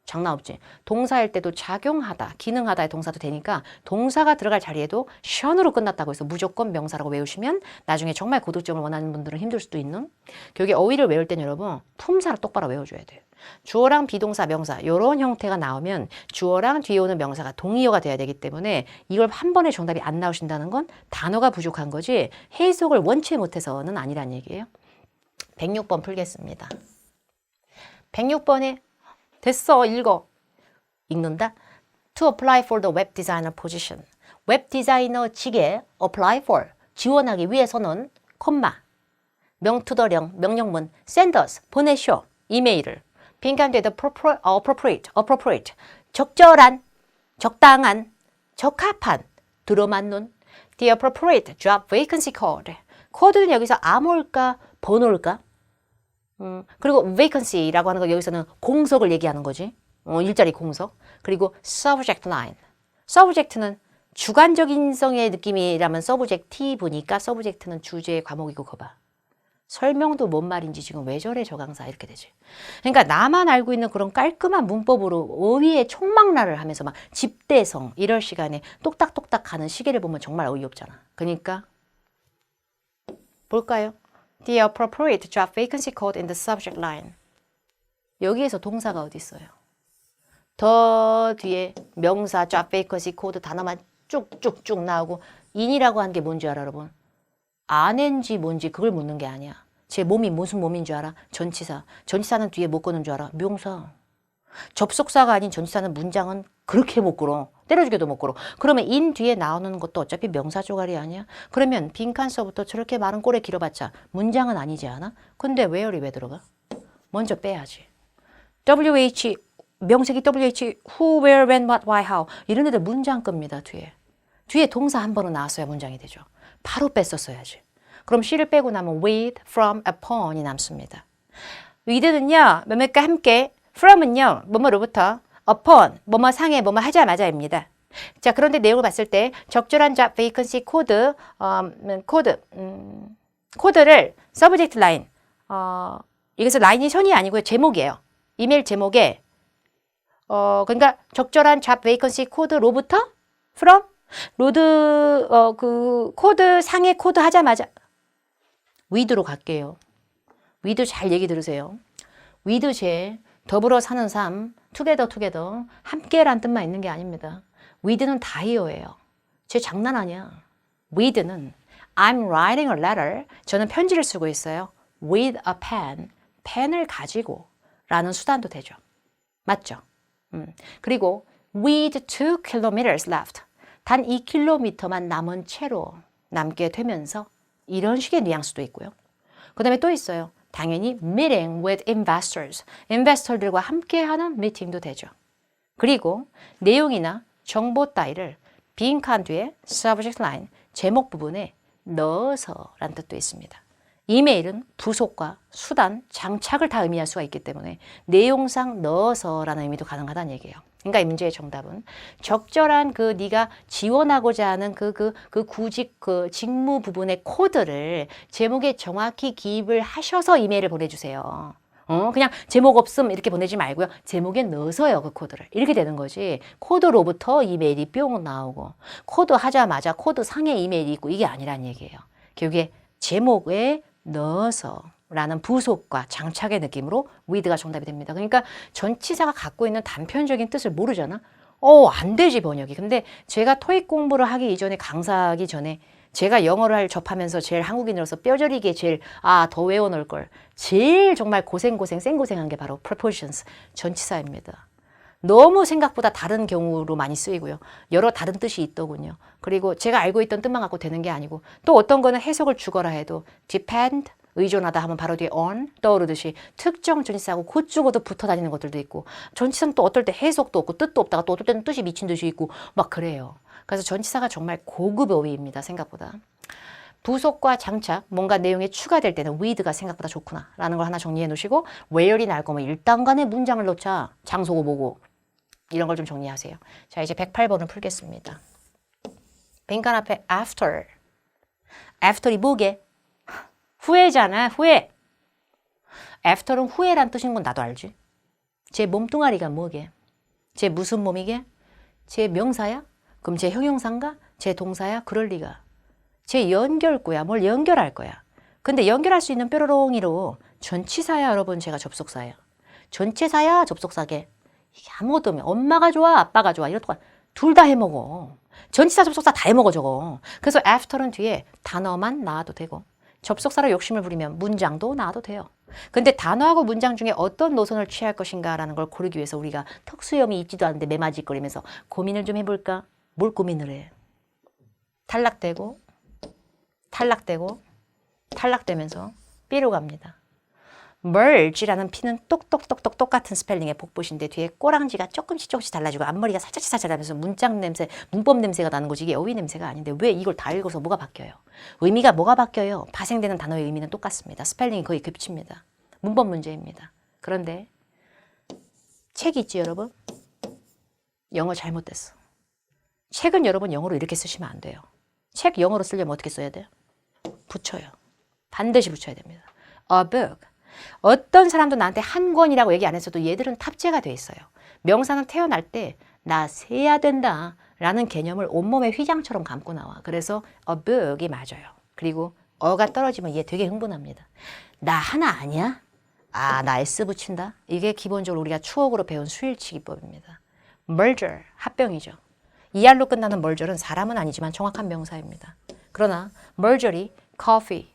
장난 없지. 동사일 때도 작용하다, 기능하다의 동사도 되니까 동사가 들어갈 자리에도 션으로 끝났다고 해서 무조건 명사라고 외우시면 나중에 정말 고득점을 원하는 분들은 힘들 수도 있는. 결국에 어휘를 외울 땐 여러분 품사를 똑바로 외워줘야 돼요. 주어랑 비동사, 명사 이런 형태가 나오면 주어랑 뒤에 오는 명사가 동의어가 돼야 되기 때문에 이걸 한 번에 정답이 안 나오신다는 건 단어가 부족한 거지 해석을 원치 못해서는 아니란 얘기예요. 106번 풀겠습니다. 106번에 됐어, 읽어. 읽는다. To apply for the web designer position. 웹 디자이너직에 apply for, 지원하기 위해서는, 콤마, 명투더령, 명령문, send us, 보내쇼, 이메일을. 빈칸 뒤에 appropriate, 적절한, 적당한, 적합한, 들어맞는, the appropriate job vacancy code. 코드는 여기서 암호일까, 번호일까? 그리고 vacancy라고 하는 거 여기서는 공석을 얘기하는 거지. 일자리 공석. 그리고 subject line. subject는 주관적인 성의 느낌이라면 subjectiv이니까 subject는 주제의 과목이고 거봐. 설명도 뭔 말인지 지금 왜 저래 저 강사 이렇게 되지. 그러니까 나만 알고 있는 그런 깔끔한 문법으로 어휘의 총망라를 하면서 막 집대성 이럴 시간에 똑딱똑딱 하는 시계를 보면 정말 어이없잖아. 그러니까 볼까요? The appropriate job vacancy code in the subject line. 여기에서 동사가 어디 있어요? 더 뒤에 명사 job vacancy code 단어만 쭉쭉쭉 나오고 in이라고 하는 게 뭔지 알아 여러분? 안엔지 뭔지 그걸 묻는 게 아니야. 제 몸이 무슨 몸인 줄 알아? 전치사. 전치사는 뒤에 못 거는 줄 알아? 명사. 접속사가 아닌 전치사는 문장은 그렇게 못 걸어. 때려주게도 못 걸어. 그러면 in 뒤에 나오는 것도 어차피 명사 조각이 아니야? 그러면 빈칸서부터 저렇게 많은 꼴에 길어봤자 문장은 아니지 않아? 근데 where이 왜 들어가? 먼저 빼야지. WH, 명색이 WH, who, where, when, what, why, how 이런 애들 문장급입니다. 뒤에 동사 한 번은 나왔어야 문장이 되죠. 바로 뺐었어야지. 그럼 C를 빼고 나면 with, from, upon이 남습니다. with는요, 몇몇과 함께, from은요, 뭐뭐로부터, upon, 뭐뭐 상에 뭐뭐 하자마자입니다. 자, 그런데 내용을 봤을 때 적절한 job vacancy 코드를 subject line, 이것은 라인이 선이 아니고요, 제목이에요. 이메일 제목에, 그러니까 적절한 job vacancy 코드로부터, from, 로드 그 코드 상의 코드 하자마자 with로 갈게요. with 잘 얘기 들으세요. with 제 더불어 사는 삶 together 함께란 뜻만 있는 게 아닙니다. with는 다이어예요. 제 장난 아니야. with는 I'm writing a letter. 저는 편지를 쓰고 있어요. with a pen. 펜을 가지고 라는 수단도 되죠. 맞죠? 그리고 with 2 kilometers left. 단 2km만 남은 채로 남게 되면서 이런 식의 뉘앙스도 있고요. 그 다음에 또 있어요. 당연히 meeting with investors. 인베스터들과 함께하는 미팅도 되죠. 그리고 내용이나 정보 따위를 빈칸 뒤에 subject line, 제목 부분에 넣어서 라는 뜻도 있습니다. 이메일은 부속과 수단, 장착을 다 의미할 수가 있기 때문에 내용상 넣어서 라는 의미도 가능하다는 얘기예요. 그러니까 이 문제의 정답은 적절한 그 네가 지원하고자 하는 그 구직 그 직무 부분의 코드를 제목에 정확히 기입을 하셔서 이메일을 보내주세요. 그냥 제목 없음 이렇게 보내지 말고요. 제목에 넣어서요, 그 코드를. 이렇게 되는 거지. 코드로부터 이메일이 뿅 나오고 코드 하자마자 코드 상에 이메일이 있고 이게 아니란 얘기예요. 결국에 제목에 넣어서 라는 부속과 장착의 느낌으로 with가 정답이 됩니다. 그러니까 전치사가 갖고 있는 단편적인 뜻을 모르잖아. 안 되지 번역이. 근데 제가 토익 공부를 하기 이전에 강사하기 전에 제가 영어를 접하면서 제일 한국인으로서 뼈저리게 제일 더 외워놓을 걸 제일 정말 생고생한 게 바로 prepositions, 전치사입니다. 너무 생각보다 다른 경우로 많이 쓰이고요. 여러 다른 뜻이 있더군요. 그리고 제가 알고 있던 뜻만 갖고 되는 게 아니고 또 어떤 거는 해석을 주거라 해도 depend, 의존하다 하면 바로 뒤에 on 떠오르듯이 특정 전치사하고 곧 죽어도 붙어 다니는 것들도 있고 전치사는 또 어떨 때 해석도 없고 뜻도 없다가 또 어떨 때는 뜻이 미친 듯이 있고 막 그래요. 그래서 전치사가 정말 고급 어휘입니다. 생각보다. 부속과 장착, 뭔가 내용에 추가될 때는 with가 생각보다 좋구나 라는 걸 하나 정리해 놓으시고 where이 나올 거면 일단간에 문장을 넣자. 장소고 뭐고 이런 걸 좀 정리하세요. 자, 이제 108번을 풀겠습니다. 빈칸 앞에 after. after이 뭐게? 후회잖아. 후회. after는 후회란 뜻인 건 나도 알지. 제 몸뚱아리가 뭐게? 제 무슨 몸이게? 제 명사야? 그럼 제 형용사인가? 제 동사야? 그럴 리가. 제 연결구야. 뭘 연결할 거야. 근데 연결할 수 있는 뾰로롱이로 전치사야 여러분, 제가 접속사야. 전치사야 접속사게. 이게 아무것도 없네. 엄마가 좋아, 아빠가 좋아. 이런 동안 둘 다 해먹어. 전치사 접속사 다 해먹어 저거. 그래서 after는 뒤에 단어만 나와도 되고 접속사로 욕심을 부리면 문장도 나와도 돼요. 근데 단어하고 문장 중에 어떤 노선을 취할 것인가라는 걸 고르기 위해서 우리가 턱수염이 있지도 않은데 매맞이거리면서 고민을 좀 해볼까? 뭘 고민을 해? 탈락되고 탈락되고 탈락되면서 B로 갑니다. merge라는 P는 똑똑똑똑 똑같은 스펠링의 복붙인데 뒤에 꼬랑지가 조금씩 달라지고 앞머리가 살짝 나면서 문장 냄새, 문법 냄새가 나는 거지. 이게 어휘 냄새가 아닌데 왜 이걸 다 읽어서 뭐가 바뀌어요? 의미가 뭐가 바뀌어요? 파생되는 단어의 의미는 똑같습니다. 스펠링이 거의 겹칩니다. 문법 문제입니다. 그런데 책 있지 여러분? 영어 잘못됐어. 책은 여러분 영어로 이렇게 쓰시면 안 돼요. 책 영어로 쓰려면 어떻게 써야 돼요? 붙여요. 반드시 붙여야 됩니다. A book. 어떤 사람도 나한테 한 권이라고 얘기 안 했어도 얘들은 탑재가 돼 있어요. 명사는 태어날 때 나 세야 된다 라는 개념을 온몸에 휘장처럼 감고 나와. 그래서 a book이 맞아요. 그리고 어가 떨어지면 얘 되게 흥분합니다. 나 하나 아니야? 아, 나 S 붙인다? 이게 기본적으로 우리가 추억으로 배운 수일치기법입니다. merger, 합병이죠. ER로 끝나는 merger은 사람은 아니지만 정확한 명사입니다. 그러나 merger이 coffee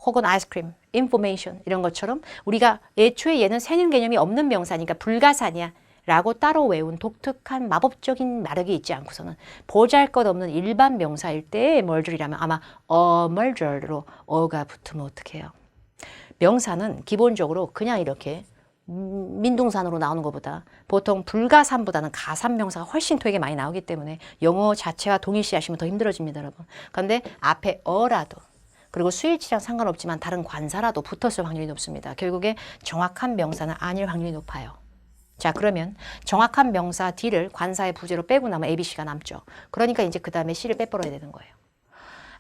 혹은 아이스크림, information 이런 것처럼 우리가 애초에 얘는 세는 개념이 없는 명사니까 불가사냐 라고 따로 외운 독특한 마법적인 마력이 있지 않고서는 보잘것없는 일반 명사일 때 merger이라면 아마 a merger로 어가 붙으면 어떡해요? 명사는 기본적으로 그냥 이렇게 민둥산으로 나오는 것보다 보통 불가산보다는 가산명사가 훨씬 토익에 많이 나오기 때문에 영어 자체와 동일시 하시면 더 힘들어집니다, 여러분. 그런데 앞에 어라도 그리고 수일치랑 상관없지만 다른 관사라도 붙었을 확률이 높습니다. 결국에 정확한 명사는 아닐 확률이 높아요. 자, 그러면 정확한 명사 D를 관사의 부재로 빼고 나면 ABC가 남죠. 그러니까 이제 그 다음에 C를 빼버려야 되는 거예요.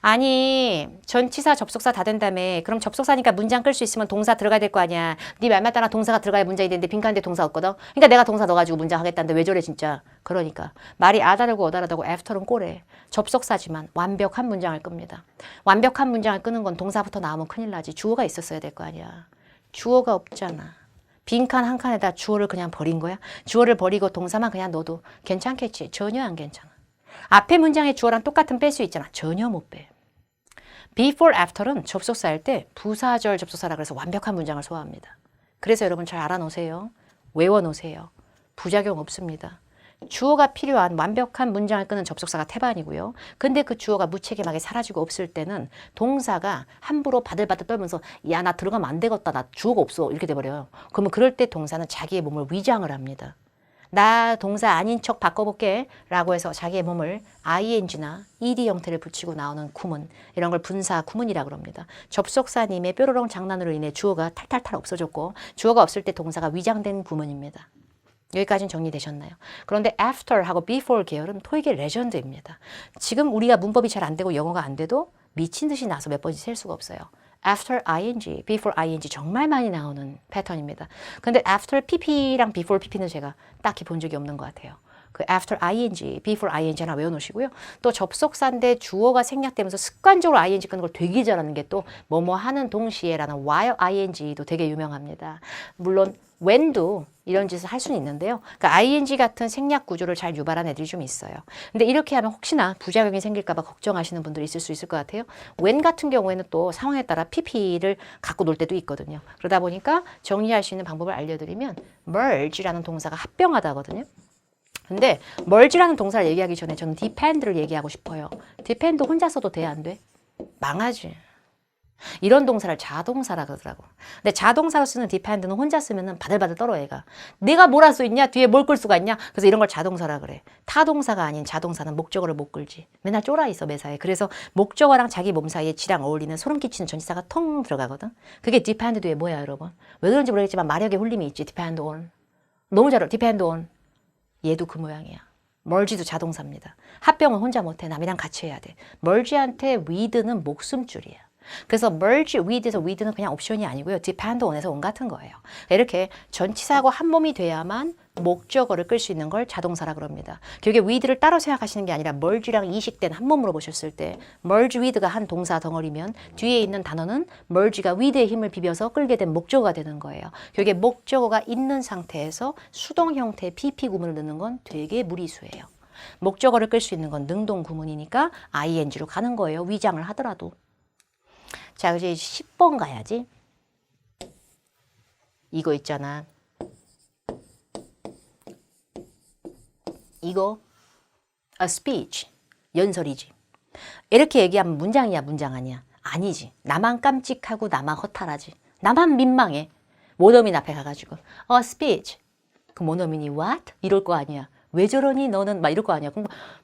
아니, 전치사 접속사 다 된다며. 그럼 접속사니까 문장 끌 수 있으면 동사 들어가야 될 거 아니야. 네 말만 따라 동사가 들어가야 문장이 되는데 빈칸인데 동사 없거든. 그러니까 내가 동사 넣어가지고 문장 하겠다는데 왜 저래 진짜. 그러니까 말이 아다르고 어다르다고 애프터는 꼬래. 접속사지만 완벽한 문장을 끕니다. 완벽한 문장을 끄는 건 동사부터 나오면 큰일 나지. 주어가 있었어야 될 거 아니야. 주어가 없잖아. 빈칸 한 칸에다 주어를 그냥 버린 거야? 주어를 버리고 동사만 그냥 넣어도 괜찮겠지? 전혀 안 괜찮아. 앞에 문장의 주어랑 똑같은 뺄 수 있잖아. 전혀 못 빼. before, after는 접속사일 때 부사절 접속사라 그래서 완벽한 문장을 소화합니다. 그래서 여러분 잘 알아놓으세요. 외워놓으세요. 부작용 없습니다. 주어가 필요한 완벽한 문장을 끄는 접속사가 태반이고요. 근데 그 주어가 무책임하게 사라지고 없을 때는 동사가 함부로 바들바들 떨면서 야, 나 들어가면 안 되겠다. 나 주어가 없어. 이렇게 돼버려요. 그러면 그럴 때 동사는 자기의 몸을 위장을 합니다. 나 동사 아닌 척 바꿔볼게 라고 해서 자기의 몸을 ing나 ed 형태를 붙이고 나오는 구문, 이런 걸 분사 구문이라고 합니다. 접속사님의 뾰로롱 장난으로 인해 주어가 탈탈탈 없어졌고 주어가 없을 때 동사가 위장된 구문입니다. 여기까지는 정리되셨나요? 그런데 after하고 before 계열은 토익의 레전드입니다. 지금 우리가 문법이 잘 안 되고 영어가 안 돼도 미친 듯이 나서 몇 번씩 셀 수가 없어요. after ing, before ing 정말 많이 나오는 패턴입니다. 근데 after pp랑 before pp는 제가 딱히 본 적이 없는 것 같아요. 그 after ing, before ing 하나 외워놓으시고요. 또 접속사인데 주어가 생략되면서 습관적으로 ing 끄는 걸 되게 잘하는 게 또 뭐뭐 하는 동시에라는 while ing도 되게 유명합니다. 물론 when도 이런 짓을 할 수는 있는데요. 그러니까 ing 같은 생략 구조를 잘 유발한 애들이 좀 있어요. 근데 이렇게 하면 혹시나 부작용이 생길까 봐 걱정하시는 분들이 있을 수 있을 것 같아요. when 같은 경우에는 또 상황에 따라 pp를 갖고 놀 때도 있거든요. 그러다 보니까 정리할 수 있는 방법을 알려드리면 merge라는 동사가 합병하다거든요. 근데 merge라는 동사를 얘기하기 전에 저는 depend를 얘기하고 싶어요. depend 혼자 써도 돼, 안 돼? 망하지. 이런 동사를 자동사라 그러더라고. 근데 자동사로 쓰는 depend는 혼자 쓰면은 바들바들 떨어 얘가. 내가 뭘 할 수 있냐? 뒤에 뭘 끌 수가 있냐? 그래서 이런 걸 자동사라 그래. 타동사가 아닌 자동사는 목적어를 못 끌지. 맨날 쫄아 있어 매사에. 그래서 목적어랑 자기 몸 사이에 지랑 어울리는 소름 끼치는 전치사가 통 들어가거든. 그게 depend 뒤에 뭐야 여러분? 왜 그런지 모르겠지만 마력의 홀림이 있지. depend on. 너무 잘 어울려. depend on. 얘도 그 모양이야. 멀지도 자동사입니다. 합병은 혼자 못해. 남이랑 같이 해야 돼. 멀지한테 with는 목숨줄이야. 그래서 merge with에서 with는 그냥 옵션이 아니고요. depend on에서 on 같은 거예요. 이렇게 전치사하고 한 몸이 돼야만 목적어를 끌 수 있는 걸 자동사라 그럽니다. 결국에 with를 따로 생각하시는 게 아니라 merge랑 이식된 한 몸으로 보셨을 때 merge with가 한 동사 덩어리면 뒤에 있는 단어는 merge가 with의 힘을 비벼서 끌게 된 목적어가 되는 거예요. 결국에 목적어가 있는 상태에서 수동 형태의 PP 구문을 넣는 건 되게 무리수예요. 목적어를 끌 수 있는 건 능동 구문이니까 ing로 가는 거예요. 위장을 하더라도. 자, 이제 10번 가야지. 이거 있잖아. 이거 a speech, 연설이지. 이렇게 얘기하면 문장이야, 문장 아니야? 아니지. 나만 깜찍하고 나만 허탈하지. 나만 민망해. 원어민 앞에 가가지고 a speech. 그 원어민이 what? 이럴 거 아니야. 왜 저러니 너는? 막 이럴 거 아니야.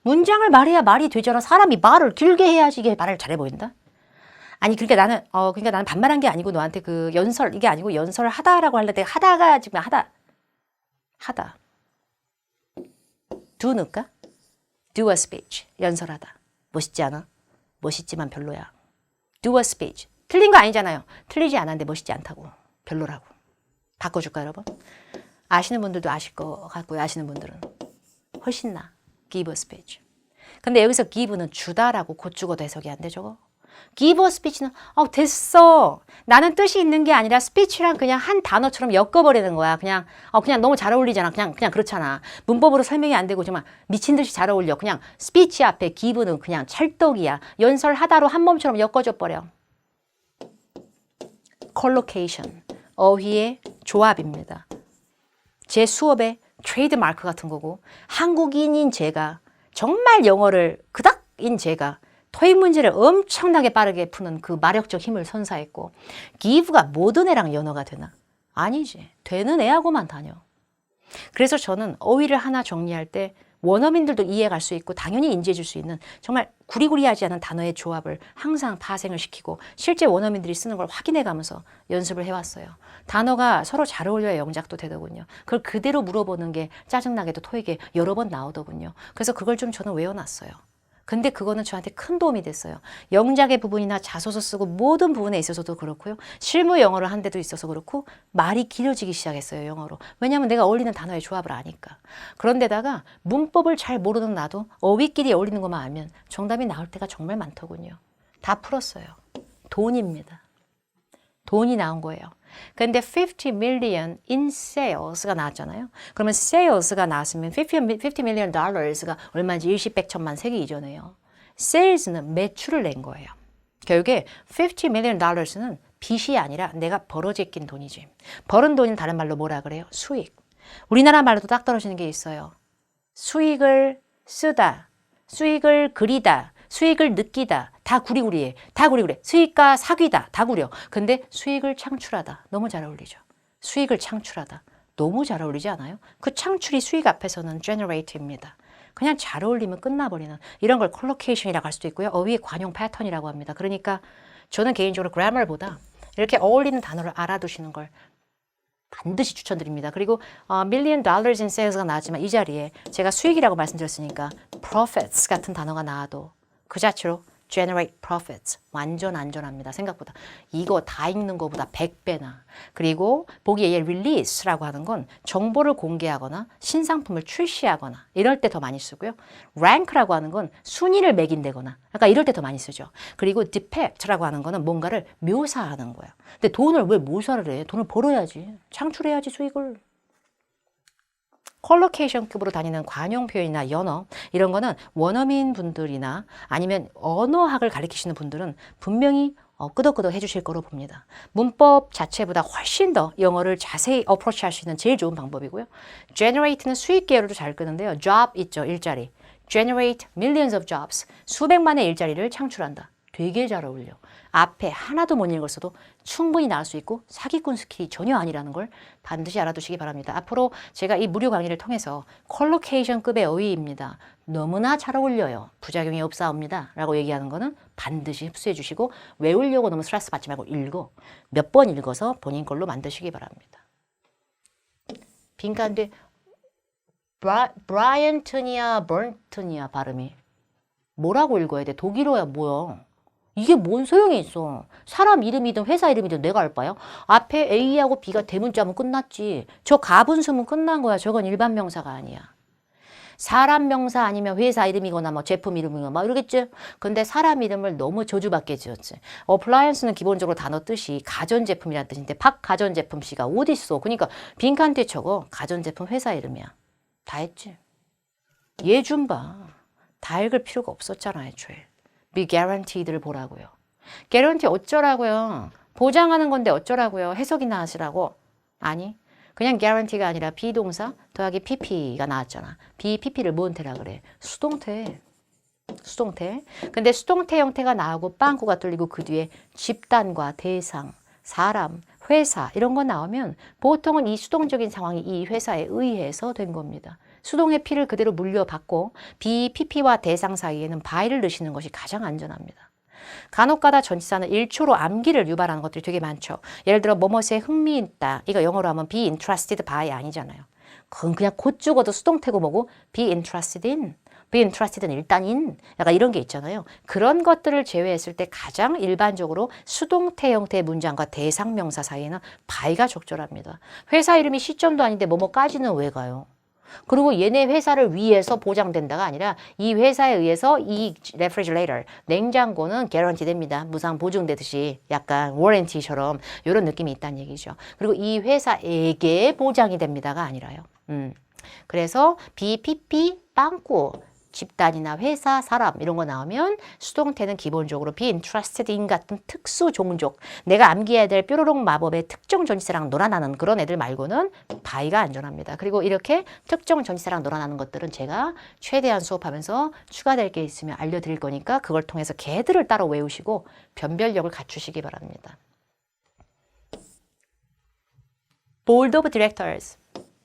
문장을 말해야 말이 되잖아. 사람이 말을 길게 해야지 이게 말을 잘해 보인다. 아니 그러니까 나는 반말한 게 아니고 너한테 그 연설 이게 아니고 연설을 하다라고 하려는데 하다가 지금 하다 do 넣을까? do a speech 연설하다 멋있지 않아? 멋있지만 별로야. do a speech 틀린 거 아니잖아요. 틀리지 않았는데 멋있지 않다고 별로라고. 바꿔줄까 여러분? 아시는 분들도 아실 것 같고요. 아시는 분들은 훨씬 나 give a speech. 근데 여기서 give는 주다라고 곧 죽어도 해석이 안 돼 저거. give a speech는 됐어. 나는 뜻이 있는 게 아니라 speech랑 그냥 한 단어처럼 엮어버리는 거야. 그냥 너무 잘 어울리잖아. 그냥 그렇잖아. 문법으로 설명이 안 되고 정말 미친 듯이 잘 어울려. 그냥 speech 앞에 give는 그냥 찰떡이야. 연설하다로 한 몸처럼 엮어줘 버려. collocation 어휘의 조합입니다. 제 수업의 트레이드마크 같은 거고 한국인인 제가 정말 영어를 그닥인 제가 토익 문제를 엄청나게 빠르게 푸는 그 마력적 힘을 선사했고 give가 모든 애랑 연어가 되나? 아니지. 되는 애하고만 다녀. 그래서 저는 어휘를 하나 정리할 때 원어민들도 이해할 수 있고 당연히 인지해 줄 수 있는 정말 구리구리하지 않은 단어의 조합을 항상 파생을 시키고 실제 원어민들이 쓰는 걸 확인해 가면서 연습을 해왔어요. 단어가 서로 잘 어울려야 영작도 되더군요. 그걸 그대로 물어보는 게 짜증나게도 토익에 여러 번 나오더군요. 그래서 그걸 좀 저는 외워놨어요. 근데 그거는 저한테 큰 도움이 됐어요. 영작의 부분이나 자소서 쓰고 모든 부분에 있어서도 그렇고요. 실무 영어를 한 데도 있어서 그렇고 말이 길어지기 시작했어요. 영어로. 왜냐하면 내가 어울리는 단어의 조합을 아니까. 그런데다가 문법을 잘 모르는 나도 어휘끼리 어울리는 것만 알면 정답이 나올 때가 정말 많더군요. 다 풀었어요. 돈입니다. 돈이 나온 거예요. 근데 50 million in sales가 나왔잖아요. 그러면 sales가 나왔으면 50 million dollars가 얼마인지 일십 백천만 세기 이전에요. sales는 매출을 낸 거예요. 결국에 50 million dollars는 빚이 아니라 내가 벌어제 낀 돈이지. 벌은 돈은 다른 말로 뭐라 그래요? 수익. 우리나라 말로도 딱 떨어지는 게 있어요. 수익을 쓰다, 수익을 그리다, 수익을 느끼다. 다 구리구리해. 다 구리구리해. 수익과 사귀다. 다 구려. 근데 수익을 창출하다. 너무 잘 어울리죠. 수익을 창출하다. 너무 잘 어울리지 않아요? 그 창출이 수익 앞에서는 generate입니다. 그냥 잘 어울리면 끝나버리는 이런 걸 collocation이라고 할 수도 있고요. 어휘의 관용 패턴이라고 합니다. 그러니까 저는 개인적으로 grammar보다 이렇게 어울리는 단어를 알아두시는 걸 반드시 추천드립니다. 그리고 million dollars in sales가 나왔지만 이 자리에 제가 수익이라고 말씀드렸으니까 profits 같은 단어가 나와도 그 자체로 generate profits. 완전 안전합니다. 생각보다. 이거 다 읽는 것보다 100배나. 그리고 보기에 release라고 하는 건 정보를 공개하거나 신상품을 출시하거나 이럴 때 더 많이 쓰고요. rank라고 하는 건 순위를 매긴다거나 약간 이럴 때 더 많이 쓰죠. 그리고 depict라고 하는 거는 뭔가를 묘사하는 거예요. 근데 돈을 왜 묘사를 해? 돈을 벌어야지. 창출해야지 수익을. 컬로케이션급으로 다니는 관용 표현이나 연어 이런 거는 원어민 분들이나 아니면 언어학을 가르치시는 분들은 분명히 끄덕끄덕 해주실 거로 봅니다. 문법 자체보다 훨씬 더 영어를 자세히 어프로치할 수 있는 제일 좋은 방법이고요. generate는 수익 계열도 잘 끄는데요. job 있죠. 일자리. generate millions of jobs. 수백만의 일자리를 창출한다. 되게 잘 어울려. 앞에 하나도 못 읽었어도 충분히 나올 수 있고 사기꾼 스킬이 전혀 아니라는 걸 반드시 알아두시기 바랍니다. 앞으로 제가 이 무료 강의를 통해서 컬로케이션급의 어휘입니다. 너무나 잘 어울려요. 부작용이 없사옵니다. 라고 얘기하는 거는 반드시 흡수해 주시고 외우려고 너무 스트레스 받지 말고 읽어. 몇 번 읽어서 본인 걸로 만드시기 바랍니다. 빈칸인데 브라이언튼이야 버튼이야 발음이. 뭐라고 읽어야 돼? 독일어야 뭐야? 이게 뭔 소용이 있어. 사람 이름이든 회사 이름이든 내가 알 바요? 앞에 A하고 B가 대문자면 끝났지. 저 가분수면 끝난 거야. 저건 일반 명사가 아니야. 사람 명사 아니면 회사 이름이거나 뭐 제품 이름이거나 막 이러겠지. 근데 사람 이름을 너무 저주받게 지었지. 어플라이언스는 기본적으로 단어 뜻이 가전제품이라는 뜻인데 박 가전제품 씨가 어딨어. 그러니까 빈칸 뒤에 적어. 가전제품 회사 이름이야. 다 했지. 얘 좀 봐. 다 읽을 필요가 없었잖아 애초에. be guaranteed를 보라고요. guarantee 어쩌라고요. 보장하는 건데 어쩌라고요. 해석이나 하시라고. 아니 그냥 guarantee가 아니라 비동사 더하기 pp가 나왔잖아. pp를 뭔 태라 그래. 수동태. 수동태. 근데 수동태 형태가 나오고 빵꾸가 뚫리고 그 뒤에 집단과 대상, 사람, 회사 이런 거 나오면 보통은 이 수동적인 상황이 이 회사에 의해서 된 겁니다. 수동의 P를 그대로 물려받고 BPP와 대상 사이에는 by를 넣으시는 것이 가장 안전합니다. 간혹가다 전치사는 1초로 암기를 유발하는 것들이 되게 많죠. 예를 들어 뭐뭐에 흥미있다. 이거 영어로 하면 be interested by 아니잖아요. 그건 그냥 곧 죽어도 수동태고 뭐고 be interested in. be interested는 일단 in. 약간 이런 게 있잖아요. 그런 것들을 제외했을 때 가장 일반적으로 수동태 형태의 문장과 대상 명사 사이에는 by가 적절합니다. 회사 이름이 시점도 아닌데 뭐뭐까지는 왜 가요? 그리고 얘네 회사를 위해서 보장된다가 아니라 이 회사에 의해서 이 refrigerator, 냉장고는 guarantee 됩니다. 무상 보증되듯이 약간 warranty처럼 이런 느낌이 있다는 얘기죠. 그리고 이 회사에게 보장이 됩니다가 아니라요. 그래서 BPP, 빵꾸, 집단이나 회사, 사람 이런 거 나오면 수동태는 기본적으로 be interested in 같은 특수 종족, 내가 암기해야 될 뾰로롱 마법의 특정 전치사랑 놀아나는 그런 애들 말고는 by가 안전합니다. 그리고 이렇게 특정 전치사랑 놀아나는 것들은 제가 최대한 수업하면서 추가될 게 있으면 알려드릴 거니까 그걸 통해서 걔들을 따로 외우시고 변별력을 갖추시기 바랍니다. Board of Directors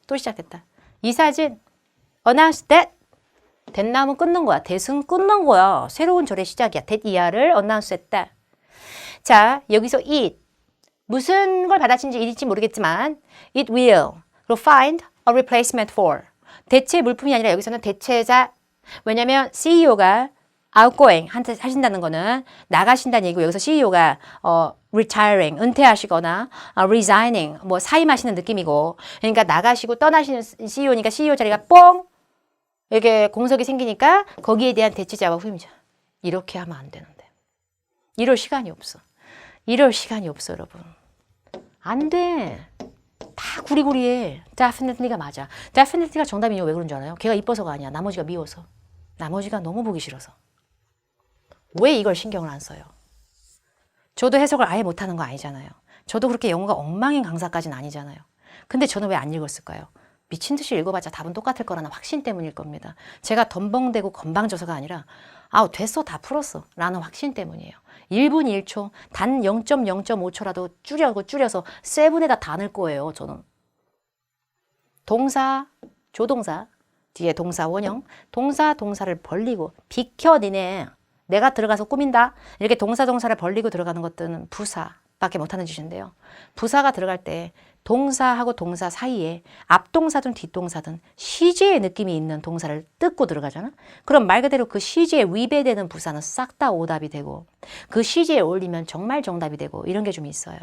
또 시작됐다. 이 사진 announce that 된나무 끊는 거야. that은 끊는 거야. 새로운 절의 시작이야. that 이하를 announce 했다. 자, 여기서 it. 무슨 걸 받아친지 일일지 모르겠지만 it will find a replacement for. 대체 물품이 아니라 여기서는 대체자. 왜냐면 CEO가 outgoing 하신다는 거는 나가신다는 얘기고 여기서 CEO가 retiring, 은퇴하시거나 resigning, 뭐 사임하시는 느낌이고 그러니까 나가시고 떠나시는 CEO니까 CEO 자리가 뽕! 이렇게 공석이 생기니까 거기에 대한 대체자와 후임자. 이렇게 하면 안 되는데. 이럴 시간이 없어. 이럴 시간이 없어 여러분. 안 돼. 다 구리구리해. definitely가 맞아. definitely가 정답이냐 왜 그런 줄 알아요? 걔가 이뻐서가 아니야. 나머지가 미워서. 나머지가 너무 보기 싫어서. 왜 이걸 신경을 안 써요? 저도 해석을 아예 못하는 거 아니잖아요. 저도 그렇게 영어가 엉망인 강사까지는 아니잖아요. 근데 저는 왜 안 읽었을까요? 미친 듯이 읽어봤자 답은 똑같을 거라는 확신 때문일 겁니다. 제가 덤벙대고 건방져서가 아니라 됐어 다 풀었어 라는 확신 때문이에요. 1분 1초 단 0.0.5초라도 줄여서 7에다 다 넣을 거예요. 저는. 동사, 조동사 뒤에 동사 원형 동사를 벌리고 비켜 니네 내가 들어가서 꾸민다 이렇게 동사를 벌리고 들어가는 것들은 부사밖에 못하는 짓인데요. 부사가 들어갈 때 동사하고 동사 사이에 앞동사든 뒷동사든 시제의 느낌이 있는 동사를 뜯고 들어가잖아. 그럼 말 그대로 그 시제에 위배되는 부사는 싹 다 오답이 되고 그 시제에 어울리면 정말 정답이 되고 이런 게 좀 있어요.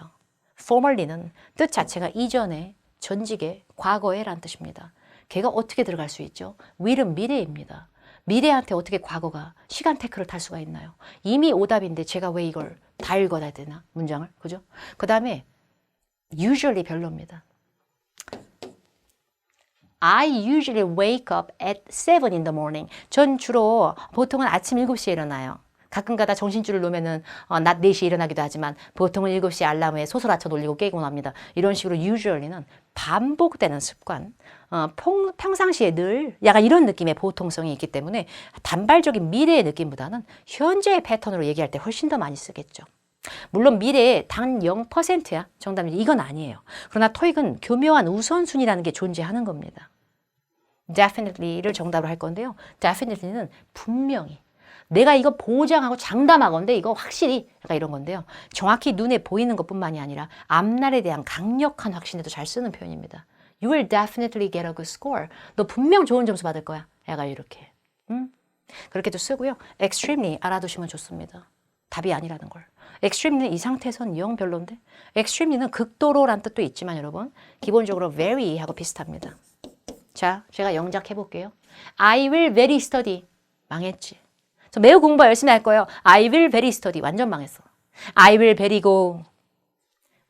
formerly는 뜻 자체가 이전에, 전직에, 과거에 라는 뜻입니다. 걔가 어떻게 들어갈 수 있죠? will은 미래입니다. 미래한테 어떻게 과거가 시간 테크를 탈 수가 있나요? 이미 오답인데 제가 왜 이걸 다 읽어야 되나? 문장을. 그죠? 그 다음에 usually 별로입니다. I usually wake up at 7 in the morning. 전 주로 보통은 아침 7시에 일어나요. 가끔가다 정신줄을 놓으면은 낮 4시에 일어나기도 하지만 보통은 7시 알람에 소설아쳐 놀리고 깨고 납니다. 이런 식으로 usually는 반복되는 습관, 평상시에 늘 약간 이런 느낌의 보통성이 있기 때문에 단발적인 미래의 느낌보다는 현재의 패턴으로 얘기할 때 훨씬 더 많이 쓰겠죠. 물론 미래에 단 0%야 정답은 이건 아니에요. 그러나 토익은 교묘한 우선순위라는 게 존재하는 겁니다. definitely를 정답으로 할 건데요. definitely는 분명히 내가 이거 보장하고 장담하건데 이거 확실히 약간 이런 건데요. 정확히 눈에 보이는 것뿐만이 아니라 앞날에 대한 강력한 확신에도 잘 쓰는 표현입니다. You will definitely get a good score. 너 분명 좋은 점수 받을 거야. 약간 이렇게. 그렇게도 쓰고요. extremely 알아두시면 좋습니다. 답이 아니라는 걸. extreme는 이 상태에선 영 별론데 extreme는 극도로란 뜻도 있지만 여러분 기본적으로 very 하고 비슷합니다. 자, 제가 영작 해볼게요. I will very study. 망했지. 저 매우 공부 열심히 할 거예요. I will very study. 완전 망했어. I will very go.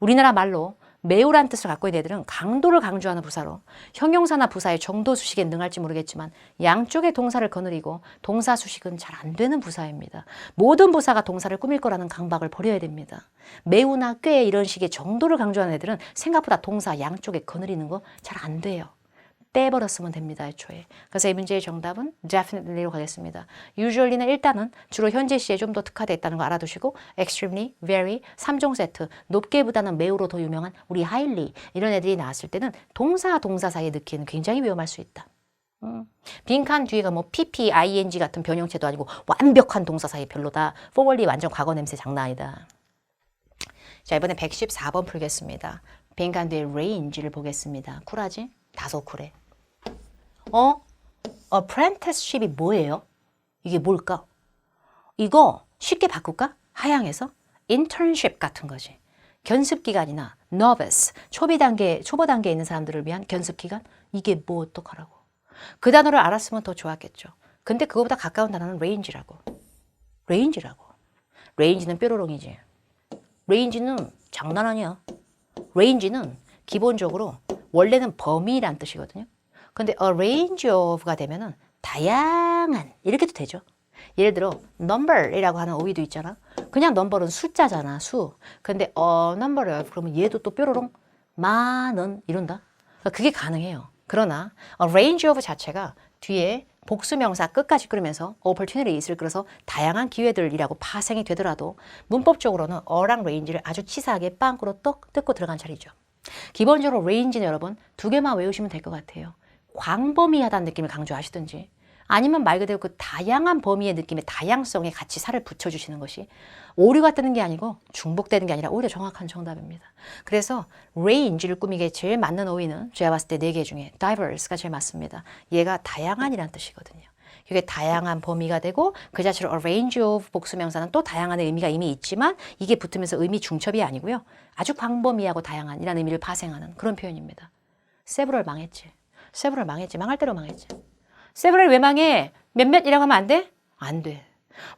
우리나라 말로 매우란 뜻을 갖고 있는 애들은 강도를 강조하는 부사로 형용사나 부사의 정도 수식에 능할지 모르겠지만 양쪽의 동사를 거느리고 동사 수식은 잘 안 되는 부사입니다. 모든 부사가 동사를 꾸밀 거라는 강박을 버려야 됩니다. 매우나 꽤 이런 식의 정도를 강조하는 애들은 생각보다 동사 양쪽에 거느리는 거 잘 안 돼요. 빼버렸으면 됩니다. 애초에. 그래서 이 문제의 정답은 definitely로 가겠습니다. usually는 일단은 주로 현재 시에 좀 더 특화되어 있다는 거 알아두시고 extremely, very, 3종 세트, 높게보다는 매우로 더 유명한 우리 highly 이런 애들이 나왔을 때는 동사 사이에 넣기에는 굉장히 위험할 수 있다. 빈칸 뒤에가 뭐 pp, ing 같은 변형체도 아니고 완벽한 동사 사이 별로다. forwardly 완전 과거 냄새 장난 아니다. 자, 이번에 114번 풀겠습니다. 빈칸 뒤에 range를 보겠습니다. 쿨하지? 다소 쿨해. apprenticeship이 뭐예요? 이게 뭘까? 이거 쉽게 바꿀까? 하향해서 internship 같은 거지. 견습기간이나 novice, 초보 단계에 있는 사람들을 위한 견습기간? 이게 뭐 어떡하라고. 그 단어를 알았으면 더 좋았겠죠. 근데 그거보다 가까운 단어는 range라고. range는 뾰로롱이지. range는 장난 아니야. range는 기본적으로 원래는 범위란 뜻이거든요. 근데 a range of가 되면은 다양한 이렇게도 되죠. 예를 들어 number이라고 하는 어휘도 있잖아. 그냥 number은 숫자잖아. 수. 근데 a number of 그러면 얘도 또 뾰로롱 많은 이런다. 그게 가능해요. 그러나 a range of 자체가 뒤에 복수명사 끝까지 끌면서 opportunity를 끌어서 다양한 기회들이라고 파생이 되더라도 문법적으로는 a랑 range를 아주 치사하게 빵꾸로 떡 뜯고 들어간 자리죠. 기본적으로 range는 여러분 두 개만 외우시면 될 것 같아요. 광범위하다는 느낌을 강조하시든지 아니면 말 그대로 그 다양한 범위의 느낌의 다양성에 같이 살을 붙여주시는 것이 오류가 뜨는 게 아니고 중복되는 게 아니라 오히려 정확한 정답입니다. 그래서 range를 꾸미기에 제일 맞는 어휘는 제가 봤을 때 4개 중에 diverse가 제일 맞습니다. 얘가 다양한이라는 뜻이거든요. 이게 다양한 범위가 되고 그 자체로 a range of 복수명사는 또 다양한 의미가 이미 있지만 이게 붙으면서 의미 중첩이 아니고요. 아주 광범위하고 다양한이라는 의미를 파생하는 그런 표현입니다. several 망했지. 망할 대로 망했지. several 왜 망해? 몇몇이라고 하면 안 돼? 안 돼.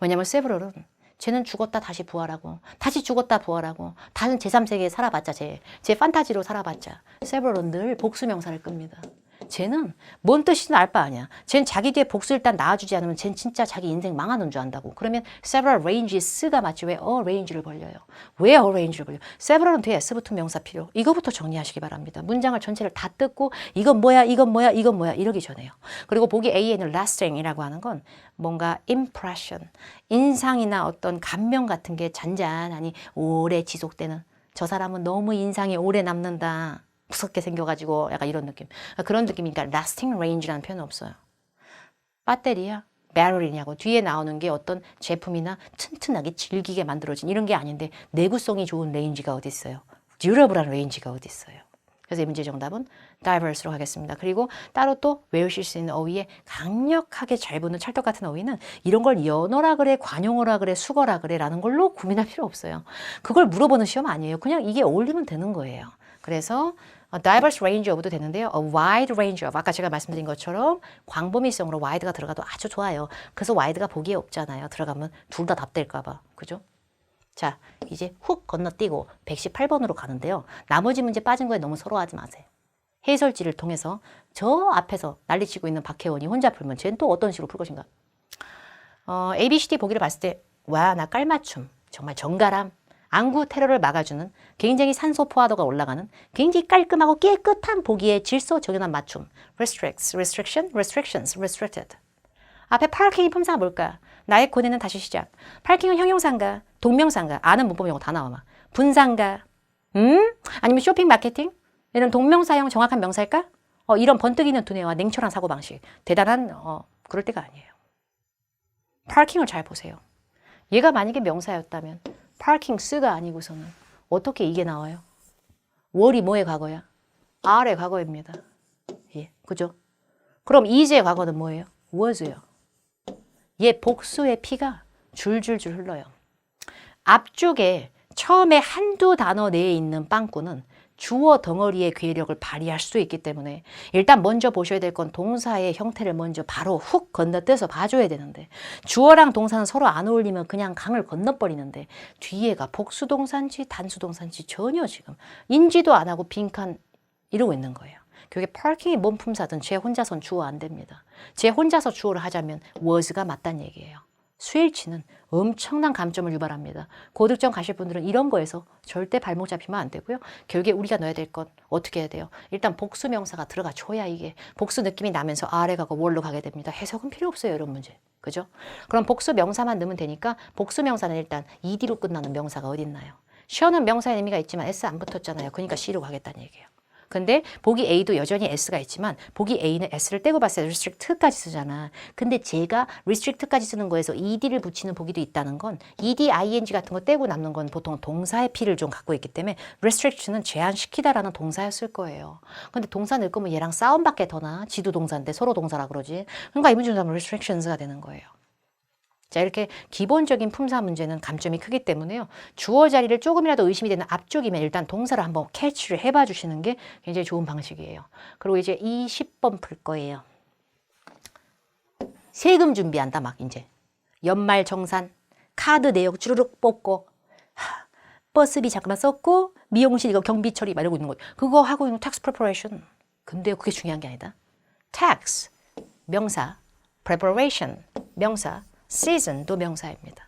왜냐면 several은 쟤는 죽었다 다시 부활하고 다시 죽었다 부활하고 다른 제3세계에 살아봤자 제 판타지로 살아봤자 several은 늘 복수명사를 끕니다. 쟤는 뭔 뜻이든 알 바 아니야. 쟤는 자기 뒤에 복수 일단 낳아주지 않으면 쟤는 진짜 자기 인생 망하는 줄 안다고. 그러면 several ranges가 맞지 왜 a range를 벌려요? 왜 a range를 벌려? several은 뒤에 s 붙은 명사 필요. 이거부터 정리하시기 바랍니다. 문장을 전체를 다 뜯고 이건 뭐야 이러기 전에요. 그리고 보기 A에는 lasting이라고 하는 건 뭔가 impression, 인상이나 어떤 감명 같은 게 잔잔하니 오래 지속되는 저 사람은 너무 인상이 오래 남는다. 무섭게 생겨가지고 약간 이런 느낌. 그런 느낌이니까 lasting range라는 표현은 없어요. 배터리야? 배럴이냐고 뒤에 나오는 게 어떤 제품이나 튼튼하게 질기게 만들어진 이런 게 아닌데 내구성이 좋은 레인지가 어디 있어요? 듀러블한 레인지가 어디 있어요? 그래서 이 문제 정답은 diverse로 하겠습니다. 그리고 따로 또 외우실 수 있는 어휘에 강력하게 잘 붙는 찰떡 같은 어휘는 이런 걸 연어라 그래, 관용어라 그래, 수거라 그래 라는 걸로 고민할 필요 없어요. 그걸 물어보는 시험 아니에요. 그냥 이게 어울리면 되는 거예요. 그래서 diverse range of도 되는데요. A wide range of. 아까 제가 말씀드린 것처럼 광범위성으로 wide가 들어가도 아주 좋아요. 그래서 wide가 보기에 없잖아요. 들어가면 둘 다 답될까 봐. 그죠? 자, 이제 훅 건너뛰고 118번으로 가는데요. 나머지 문제 빠진 거에 너무 서러워하지 마세요. 해설지를 통해서 저 앞에서 난리치고 있는 박혜원이 혼자 풀면 쟤는 또 어떤 식으로 풀 것인가? A, B, C, D 보기를 봤을 때 와, 나 깔맞춤. 정말 정갈함. 안구 테러를 막아주는 굉장히 산소 포화도가 올라가는 굉장히 깔끔하고 깨끗한 보기에 질소 정연한 맞춤. restricts, restriction, restrictions, restricted. 앞에 parking이 품사가 뭘까? 나의 고뇌는 다시 시작. parking은 형용사인가? 동명사인가? 아는 문법 용어 다 나와 막. 분사인가? 아니면 쇼핑 마케팅? 이런 동명사형 정확한 명사일까? 이런 번뜩이는 두뇌와 냉철한 사고방식. 대단한 그럴 때가 아니에요. parking을 잘 보세요. 얘가 만약에 명사였다면 parking 쓰가 아니고서는 어떻게 이게 나와요? were이 뭐의 과거야? are의 과거입니다. 예, 그죠? 그럼 is의 과거는 뭐예요? was요. 얘 복수의 피가 줄줄줄 흘러요. 앞쪽에 처음에 한두 단어 내에 있는 빵꾸는 주어 덩어리의 괴력을 발휘할 수 있기 때문에 일단 먼저 보셔야 될 건 동사의 형태를 먼저 바로 훅 건너뛰어서 봐줘야 되는데 주어랑 동사는 서로 안 어울리면 그냥 강을 건너버리는데 뒤에가 복수동사인지 단수동사인지 전혀 지금 인지도 안 하고 빈칸 이러고 있는 거예요. 그게 parking이 뭔 품사든 제 혼자선 주어 안 됩니다. 제 혼자서 주어를 하자면 was가 맞단 얘기예요. 수일치는 엄청난 감점을 유발합니다. 고득점 가실 분들은 이런 거에서 절대 발목 잡히면 안 되고요. 결국에 우리가 넣어야 될 건 어떻게 해야 돼요? 일단 복수 명사가 들어가 줘야 이게 복수 느낌이 나면서 아래 가고 월로 가게 됩니다. 해석은 필요 없어요. 이런 문제. 그죠? 그럼 복수 명사만 넣으면 되니까 복수 명사는 일단 ed로 끝나는 명사가 어디 있나요? 쉬어는 명사의 의미가 있지만 s 안 붙었잖아요. 그러니까 c로 가겠다는 얘기예요. 근데 보기 A도 여전히 S가 있지만 보기 A는 S를 떼고 봤을 때 restrict까지 쓰잖아. 근데 제가 restrict까지 쓰는 거에서 ed를 붙이는 보기도 있다는 건 ed, ing 같은 거 떼고 남는 건 보통 동사의 P를 좀 갖고 있기 때문에 restriction은 제한시키다라는 동사였을 거예요. 근데 동사 넣을 거면 얘랑 싸움밖에 더 나. 지도 동사인데 서로 동사라 그러지. 그러니까 이 문제는 restrictions가 되는 거예요. 자, 이렇게 기본적인 품사 문제는 감점이 크기 때문에요. 주어 자리를 조금이라도 의심이 되는 앞쪽이면 일단 동사를 한번 캐치를 해봐 주시는 게 굉장히 좋은 방식이에요. 그리고 이제 20번 풀 거예요. 세금 준비한다 막 이제. 연말 정산, 카드 내역 주르륵 뽑고 버스비 잠깐만 썼고 미용실 이거 경비 처리 막 이러고 있는 거예요. 그거 하고 있는 tax preparation. 근데 그게 중요한 게 아니다. tax, 명사, preparation, 명사, season도 명사입니다.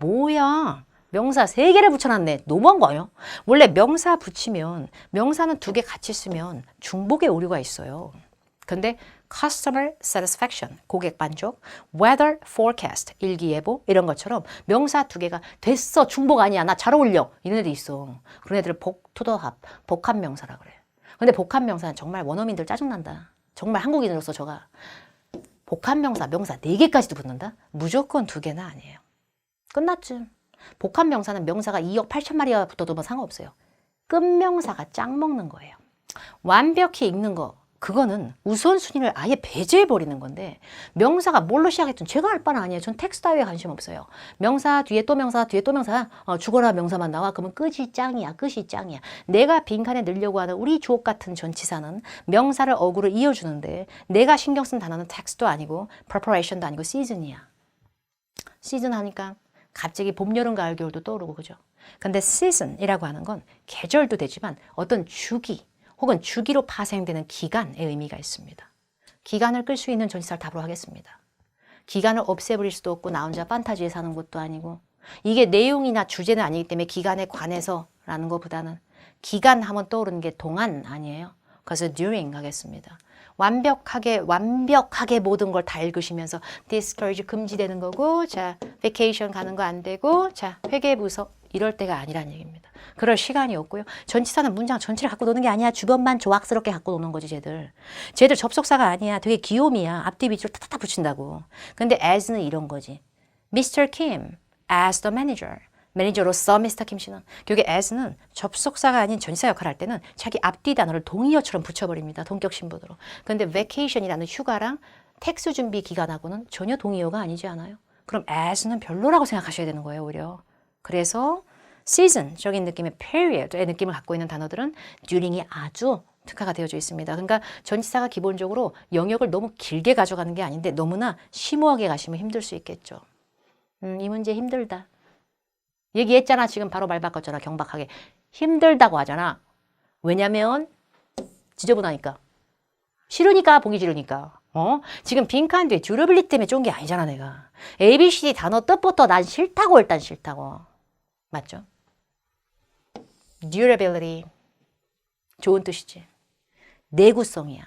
뭐야? 명사 3개를 붙여놨네. 너무한 거 아니야? 원래 명사 붙이면 명사는 2개 같이 쓰면 중복의 오류가 있어요. 근데 customer satisfaction, 고객 만족, weather forecast, 일기예보 이런 것처럼 명사 2개가 됐어. 중복 아니야. 나 잘 어울려. 이런 애들 있어. 그런 애들을 복투더합, 복합명사라 그래. 근데 복합명사는 정말 원어민들 짜증난다. 정말 한국인으로서 저가 복합명사, 명사 4개까지도 붙는다? 무조건 2개는 아니에요. 끝났지. 복합명사는 명사가 2억 8천 마리가 붙어도 뭐 상관없어요. 끝명사가 짱 먹는 거예요. 완벽히 읽는 거, 그거는 우선순위를 아예 배제해버리는 건데 명사가 뭘로 시작했든 제가 알 바는 아니에요. 전 텍스트 따위에 관심 없어요. 명사 뒤에 또 명사 뒤에 또 명사 죽어라 명사만 나와. 그러면 끝이 짱이야. 끝이 짱이야. 내가 빈칸에 넣으려고 하는 우리 주옥 같은 전치사는 명사를 어구를 이어주는데 내가 신경 쓴 단어는 텍스트도 아니고 preparation도 아니고 season이야. season 하니까 갑자기 봄, 여름, 가을, 겨울도 떠오르고 그죠? 근데 season이라고 하는 건 계절도 되지만 어떤 주기 혹은 주기로 파생되는 기간의 의미가 있습니다. 기간을 끌 수 있는 전치사를 답으로 하겠습니다. 기간을 없애버릴 수도 없고 나 혼자 판타지에 사는 것도 아니고 이게 내용이나 주제는 아니기 때문에 기간에 관해서라는 것보다는 기간 하면 떠오르는 게 동안 아니에요. 그래서 during 하겠습니다. 완벽하게 모든 걸 다 읽으시면서 discourage 금지되는 거고 자 vacation 가는 거 안 되고 자 회계부서 이럴 때가 아니란 얘기입니다. 그럴 시간이 없고요. 전치사는 문장 전체를 갖고 노는 게 아니야. 주변만 조악스럽게 갖고 노는 거지 쟤들. 쟤들 접속사가 아니야. 되게 귀요미야. 앞뒤 밑줄 탁탁 붙인다고. 근데 as는 이런 거지. Mr. Kim as the manager. 매니저로서 미스터 김 씨는 결국에 as는 접속사가 아닌 전치사 역할을 할 때는 자기 앞뒤 단어를 동의어처럼 붙여버립니다. 동격 신분으로. 근데 vacation이라는 휴가랑 텍스 준비 기간하고는 전혀 동의어가 아니지 않아요? 그럼 as는 별로라고 생각하셔야 되는 거예요. 오히려. 그래서 season적인 느낌의 period의 느낌을 갖고 있는 단어들은 during이 아주 특화가 되어져 있습니다. 그러니까 전치사가 기본적으로 영역을 너무 길게 가져가는 게 아닌데 너무나 심오하게 가시면 힘들 수 있겠죠. 이 문제 힘들다. 얘기했잖아. 지금 바로 말 바꿨잖아. 경박하게. 힘들다고 하잖아. 왜냐면 지저분하니까. 싫으니까 보기 싫으니까. 지금 빈칸 뒤에 듀러빌리티 때문에 쫀 게 아니잖아, 내가. ABCD 단어 뜻부터 난 싫다고, 일단 싫다고. 맞죠? durability. 좋은 뜻이지. 내구성이야.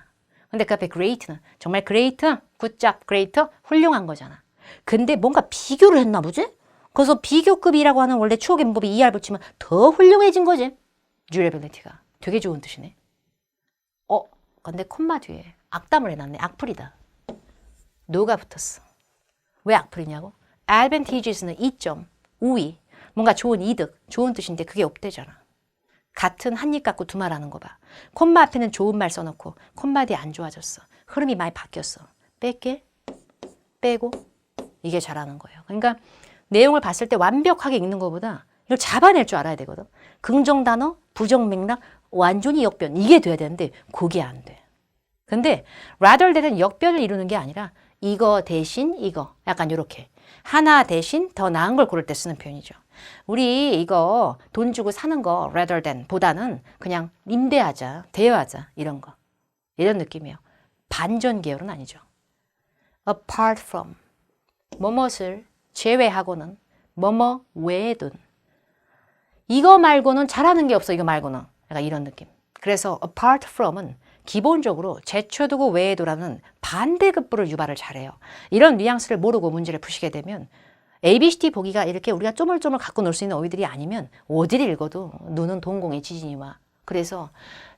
근데 그 앞에 great는 정말 great, 굿잡, great, 훌륭한 거잖아. 근데 뭔가 비교를 했나 보지? 그래서 비교급이라고 하는 원래 추억의 문법이 ER 붙이면 더 훌륭해진 거지. durability가. 되게 좋은 뜻이네. 근데 콤마 뒤에 악담을 해놨네. 악플이다. 노가 붙었어. 왜 악플이냐고? advantageous는 이점, 우위, 뭔가 좋은 이득, 좋은 뜻인데 그게 없대잖아. 같은 한 입 갖고 두 말 하는 거 봐. 콤마 앞에는 좋은 말 써놓고 콤마 뒤에 안 좋아졌어. 흐름이 많이 바뀌었어. 뺄게, 빼고 이게 잘하는 거예요. 그러니까 내용을 봤을 때 완벽하게 읽는 것보다 이걸 잡아낼 줄 알아야 되거든. 긍정 단어, 부정 맥락, 완전히 역변 이게 돼야 되는데 그게 안 돼. 근데 rather than은 역변을 이루는 게 아니라 이거 대신 이거 약간 이렇게 하나 대신 더 나은 걸 고를 때 쓰는 표현이죠. 우리 이거 돈 주고 사는 거 rather than 보다는 그냥 임대하자, 대여하자 이런 거. 이런 느낌이에요. 반전 계열은 아니죠. apart from 뭐뭇을 제외하고는 뭐뭐 외에든 이거 말고는 잘하는 게 없어. 이거 말고는 약간 이런 느낌. 그래서 apart from은 기본적으로 제쳐두고 외에도라는 반대급부를 유발을 잘해요. 이런 뉘앙스를 모르고 문제를 푸시게 되면 ABCD 보기가 이렇게 우리가 쪼물쪼물 갖고 놀 수 있는 어휘들이 아니면 어디를 읽어도 눈은 동공에 지진이 와. 그래서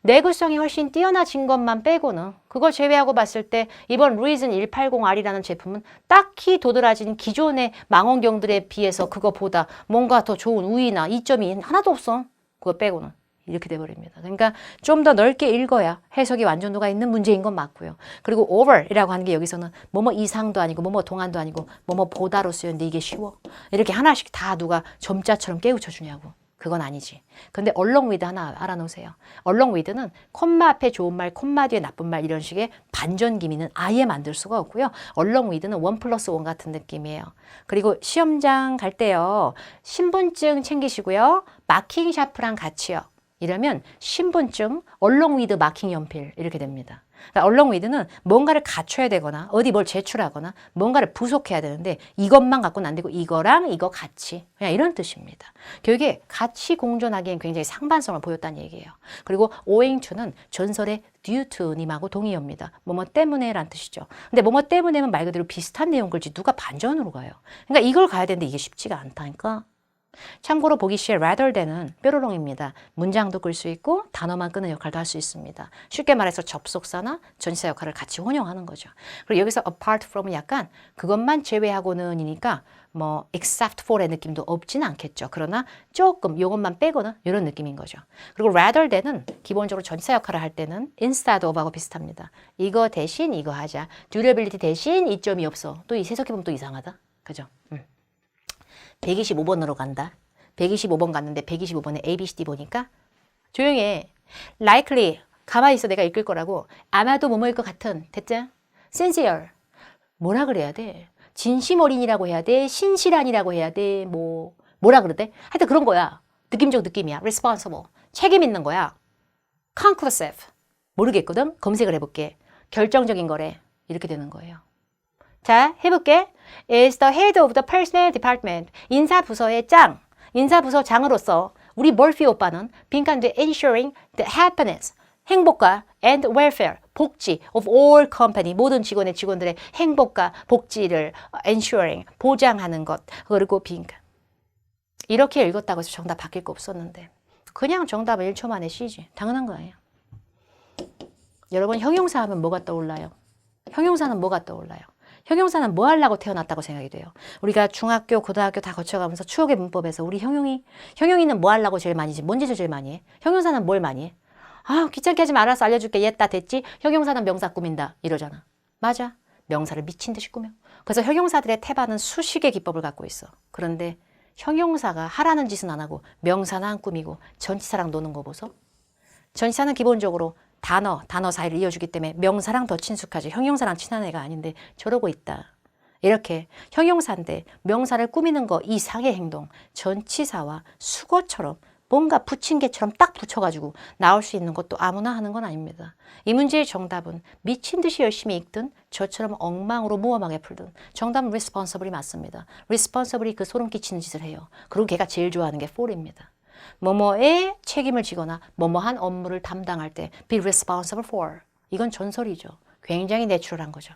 내구성이 훨씬 뛰어나진 것만 빼고는 그걸 제외하고 봤을 때 이번 루이즌 180R이라는 제품은 딱히 도드라진 기존의 망원경들에 비해서 그거보다 뭔가 더 좋은 우위나 이점이 하나도 없어. 그거 빼고는. 이렇게 돼버립니다. 그러니까 좀 더 넓게 읽어야 해석이 완전도가 있는 문제인 건 맞고요. 그리고 over이라고 하는 게 여기서는 뭐뭐 이상도 아니고 뭐뭐 동안도 아니고 뭐뭐 보다로 쓰였는데 이게 쉬워. 이렇게 하나씩 다 누가 점자처럼 깨우쳐 주냐고. 그건 아니지. 근데 along with 하나 알아놓으세요. along with는 콤마 앞에 좋은 말, 콤마 뒤에 나쁜 말 이런 식의 반전 기미는 아예 만들 수가 없고요. along with는 1+1 같은 느낌이에요. 그리고 시험장 갈 때요. 신분증 챙기시고요. 마킹 샤프랑 같이요. 이러면 신분증, along with 마킹 연필 이렇게 됩니다. 그러니까 along with는 뭔가를 갖춰야 되거나 어디 뭘 제출하거나 뭔가를 부속해야 되는데 이것만 갖고는 안 되고 이거랑 이거 같이 그냥 이런 뜻입니다. 교육에 같이 공존하기엔 굉장히 상반성을 보였다는 얘기예요. 그리고 owing to는 전설의 due to 님하고 동의어입니다. 뭐뭐 때문에 란 뜻이죠. 근데 뭐뭐 때문에는 말 그대로 비슷한 내용 글지 누가 반전으로 가요. 그러니까 이걸 가야 되는데 이게 쉽지가 않다니까. 참고로 보기 쉬운 rather than은 뾰로롱입니다. 문장도 끌 수 있고 단어만 끄는 역할도 할 수 있습니다. 쉽게 말해서 접속사나 전치사 역할을 같이 혼용하는 거죠. 그리고 여기서 apart from은 약간 그것만 제외하고는이니까 뭐 except for의 느낌도 없지는 않겠죠. 그러나 조금 이것만 빼고는 이런 느낌인 거죠. 그리고 rather than은 기본적으로 전치사 역할을 할 때는 instead of하고 비슷합니다. 이거 대신 이거 하자. durability 대신 이점이 없어. 또 이 세석해 보면 또 이상하다. 그죠? 125번으로 간다. 125번 갔는데 125번에 ABCD 보니까 조용히 해. likely 가만히 있어 내가 읽을 거라고. 아마도 뭐뭐일 것 같은. 됐죠? sincere 뭐라 그래야 돼? 진심 어린이라고 해야 돼? 신실한이라고 해야 돼? 뭐라 그러대? 하여튼 그런 거야. 느낌적 느낌이야. responsible 책임 있는 거야. conclusive 모르겠거든? 검색을 해볼게. 결정적인 거래. 이렇게 되는 거예요. 자, 해볼게. is the head of the personnel department. 인사부서의 짱. 인사부서 장으로서 우리 머피 오빠는 빈칸 뒤에 ensuring the happiness. 행복과 and welfare. 복지 of all company. 모든 직원들의 행복과 복지를 ensuring. 보장하는 것. 그리고 빈칸. 이렇게 읽었다고 해서 정답 바뀔 거 없었는데. 그냥 정답은 1초 만에 C지. 당연한 거예요. 여러분 형용사 하면 뭐가 떠올라요? 형용사는 뭐가 떠올라요? 형용사는 뭐 하려고 태어났다고 생각이 돼요? 우리가 중학교, 고등학교 다 거쳐가면서 추억의 문법에서 우리 형용이는 뭐 하려고 제일 많이 지? 뭔 짓을 제일 많이 해? 형용사는 뭘 많이 해? 아, 귀찮게 하지 마. 알았어. 알려줄게. 옛다 됐지? 형용사는 명사 꾸민다. 이러잖아. 맞아. 명사를 미친 듯이 꾸며. 그래서 형용사들의 태반은 수식의 기법을 갖고 있어. 그런데 형용사가 하라는 짓은 안 하고 명사는 안 꾸미고 전치사랑 노는 거 보소. 전치사는 기본적으로 단어 사이를 이어주기 때문에 명사랑 더 친숙하지 형용사랑 친한 애가 아닌데 저러고 있다. 이렇게 형용사인데 명사를 꾸미는 거 이상의 행동 전치사와 수거처럼 뭔가 붙임개처럼 딱 붙여가지고 나올 수 있는 것도 아무나 하는 건 아닙니다. 이 문제의 정답은 미친 듯이 열심히 읽든 저처럼 엉망으로 무엄하게 풀든 정답은 responsible이 맞습니다. responsible이 그 소름 끼치는 짓을 해요. 그리고 걔가 제일 좋아하는 게 for입니다. 뭐뭐에 책임을 지거나 뭐뭐한 업무를 담당할 때 be responsible for. 이건 전설이죠. 굉장히 내추럴한 거죠.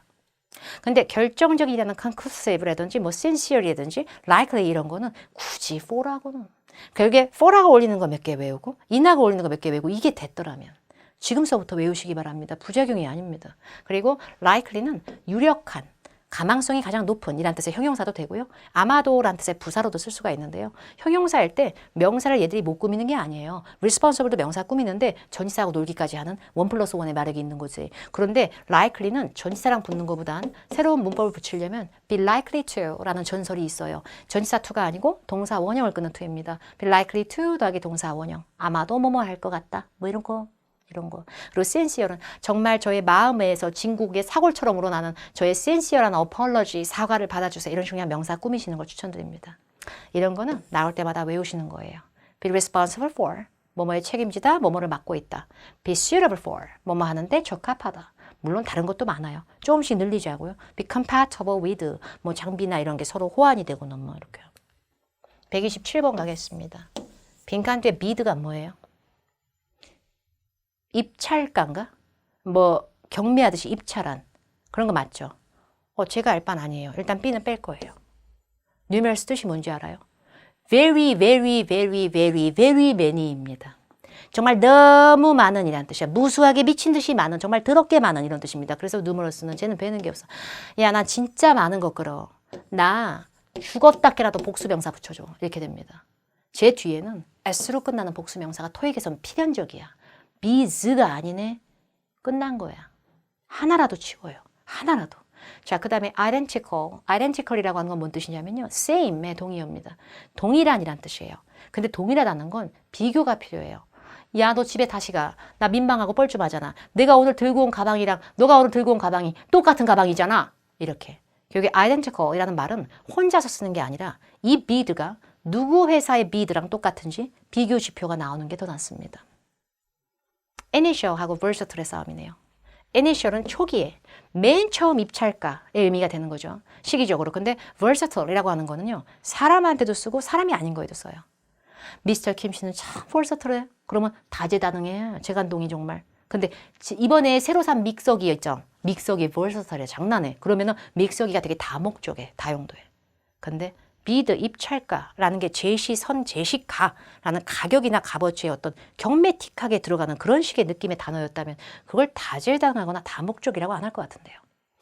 근데 결정적이라는 conclusive라든지 뭐 sincere라든지 likely 이런 거는 굳이 for라고는 결국에 for라고 올리는 거 몇 개 외우고 in하고 올리는 거 몇 개 외우고 이게 됐더라면 지금서부터 외우시기 바랍니다. 부작용이 아닙니다. 그리고 likely는 유력한 가망성이 가장 높은 이란 뜻의 형용사도 되고요. 아마도란 뜻의 부사로도 쓸 수가 있는데요. 형용사일 때 명사를 얘들이 못 꾸미는 게 아니에요. responsible도 명사 꾸미는데 전치사하고 놀기까지 하는 1+1의 마력이 있는 거지. 그런데 likely는 전치사랑 붙는 것보단 새로운 문법을 붙이려면 be likely to 라는 전설이 있어요. 전치사 to가 아니고 동사 원형을 끊는 to입니다. be likely to 더하기 동사 원형. 아마도 뭐뭐 할 것 같다. 뭐 이런 거. 이런 거. 그리고 sincere는 정말 저의 마음에서 진국의 사골처럼 우러나는 저의 sincere한 apology, 사과를 받아주세요. 이런 식으로 그냥 명사 꾸미시는 걸 추천드립니다. 이런 거는 나올 때마다 외우시는 거예요. be responsible for, 뭐뭐에 책임지다, 뭐뭐를 맡고 있다. be suitable for, 뭐뭐 하는데 적합하다. 물론 다른 것도 많아요. 조금씩 늘리자고요. be compatible with, 뭐 장비나 이런 게 서로 호환이 되고는 뭐 이렇게요. 127번 가겠습니다. 빈칸 뒤에 be가 뭐예요? 입찰가인가? 뭐 경매하듯이 입찰한 그런 거 맞죠? 제가 알 바는 아니에요. 일단 B는 뺄 거예요. numerous 뜻이 뭔지 알아요? very, very, very, very, very many입니다. 정말 너무 많은 이란 뜻이야. 무수하게 미친 듯이 많은, 정말 더럽게 많은 이런 뜻입니다. 그래서 numerous는 쟤는 배는 게 없어. 야, 나 진짜 많은 거 끌어. 나 죽었다 깨라도 복수명사 붙여줘. 이렇게 됩니다. 제 뒤에는 s로 끝나는 복수명사가 토익에서는 필연적이야. bees가 아니네. 끝난 거야. 하나라도 치워요. 하나라도. 자, 그 다음에 identical. identical이라고 하는 건 뭔 뜻이냐면요. same의 동의어입니다. 동일한이란 뜻이에요. 근데 동일하다는 건 비교가 필요해요. 야, 너 집에 다시 가. 나 민망하고 뻘쭘하잖아. 내가 오늘 들고 온 가방이랑 너가 오늘 들고 온 가방이 똑같은 가방이잖아. 이렇게. 결국에 identical이라는 말은 혼자서 쓰는 게 아니라 이 beed가 누구 회사의 beed랑 똑같은지 비교 지표가 나오는 게 더 낫습니다. initial하고 versatile의 싸움이네요. initial은 초기에 맨 처음 입찰가의 의미가 되는 거죠. 시기적으로. 근데 versatile이라고 하는 거는요. 사람한테도 쓰고 사람이 아닌 거에도 써요. 미스터 킴 씨는 참 versatile해. 그러면 다재다능해. 재간동이 정말. 근데 이번에 새로 산 믹서기 있죠. 믹서기 versatile해. 장난해. 그러면은 믹서기가 되게 다목적해. 다용도해. 근데 비드 입찰가라는 게 제시선 제시가라는 가격이나 값어치의 어떤 경매틱하게 들어가는 그런 식의 느낌의 단어였다면 그걸 다재다능하거나 다목적이라고 안 할 것 같은데요.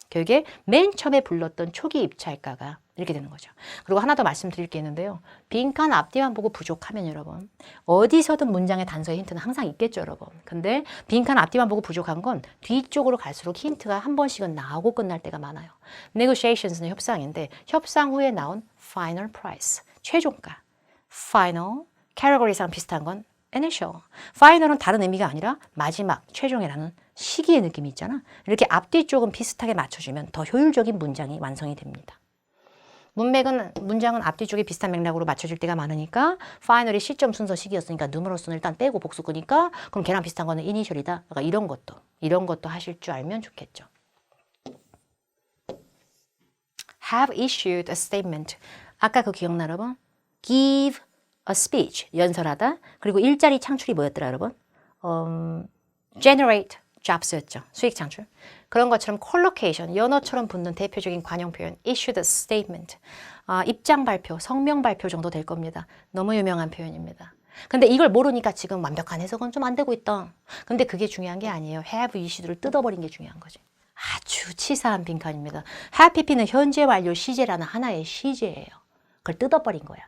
결국에 맨 처음에 불렀던 초기 입찰가가 이렇게 되는 거죠. 그리고 하나 더 말씀드릴 게 있는데요. 빈칸 앞뒤만 보고 부족하면 여러분 어디서든 문장의 단서의 힌트는 항상 있겠죠 여러분. 근데 빈칸 앞뒤만 보고 부족한 건 뒤쪽으로 갈수록 힌트가 한 번씩은 나오고 끝날 때가 많아요. negotiations는 협상인데 협상 후에 나온 final price, 최종가. final, category상 비슷한 건 initial. final은 다른 의미가 아니라 마지막, 최종이라는 시기의 느낌이 있잖아. 이렇게 앞뒤 쪽은 비슷하게 맞춰주면 더 효율적인 문장이 완성이 됩니다. 문장은 앞뒤 쪽이 비슷한 맥락으로 맞춰질 때가 많으니까 final이 시점 순서 시기였으니까 numerals는 일단 빼고 복수 끄니까 그럼 걔랑 비슷한 거는 initial이다. 그러니까 이런 것도 하실 줄 알면 좋겠죠. have issued a statement. 아까 그 기억나 여러분? give a speech. 연설하다. 그리고 일자리 창출이 뭐였더라 여러분? generate jobs였죠. 수익 창출. 그런 것처럼 collocation, 연어처럼 붙는 대표적인 관용 표현 issued a statement. 입장 발표, 성명 발표 정도 될 겁니다. 너무 유명한 표현입니다. 근데 이걸 모르니까 지금 완벽한 해석은 좀 안 되고 있다. 근데 그게 중요한 게 아니에요. have issued를 뜯어버린 게 중요한 거지. 아주 치사한 빈칸입니다. have pp는 현재 완료 시제라는 하나의 시제예요. 그걸 뜯어버린 거야.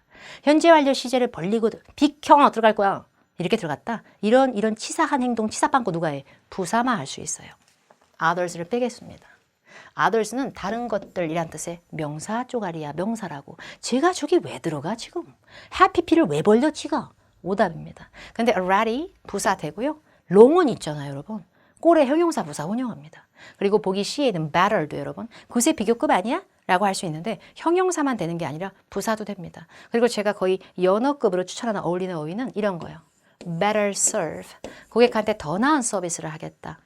현재 완료 시제를 벌리고 비켜 들어갈 거야. 이렇게 들어갔다. 이런 치사한 행동, 치사빵꾸 누가 해? 부사만 할 수 있어요. others를 빼겠습니다. others는 다른 것들이란 뜻의 명사 쪼가리야, 명사라고. 제가 저기 왜 들어가 지금? have pp를 왜 벌려 지가? 오답입니다. 근데 already 부사 되고요. long은 있잖아요, 여러분. 꼴의 형용사 부사 혼용합니다. 그리고 보기 C에 있는 better도 여러분 그새 비교급 아니야? 라고 할 수 있는데 형용사만 되는 게 아니라 부사도 됩니다. 그리고 제가 거의 연어급으로 추천하는 어울리는 어휘는 이런 거예요. better serve, 고객한테 더 나은 서비스를 하겠다.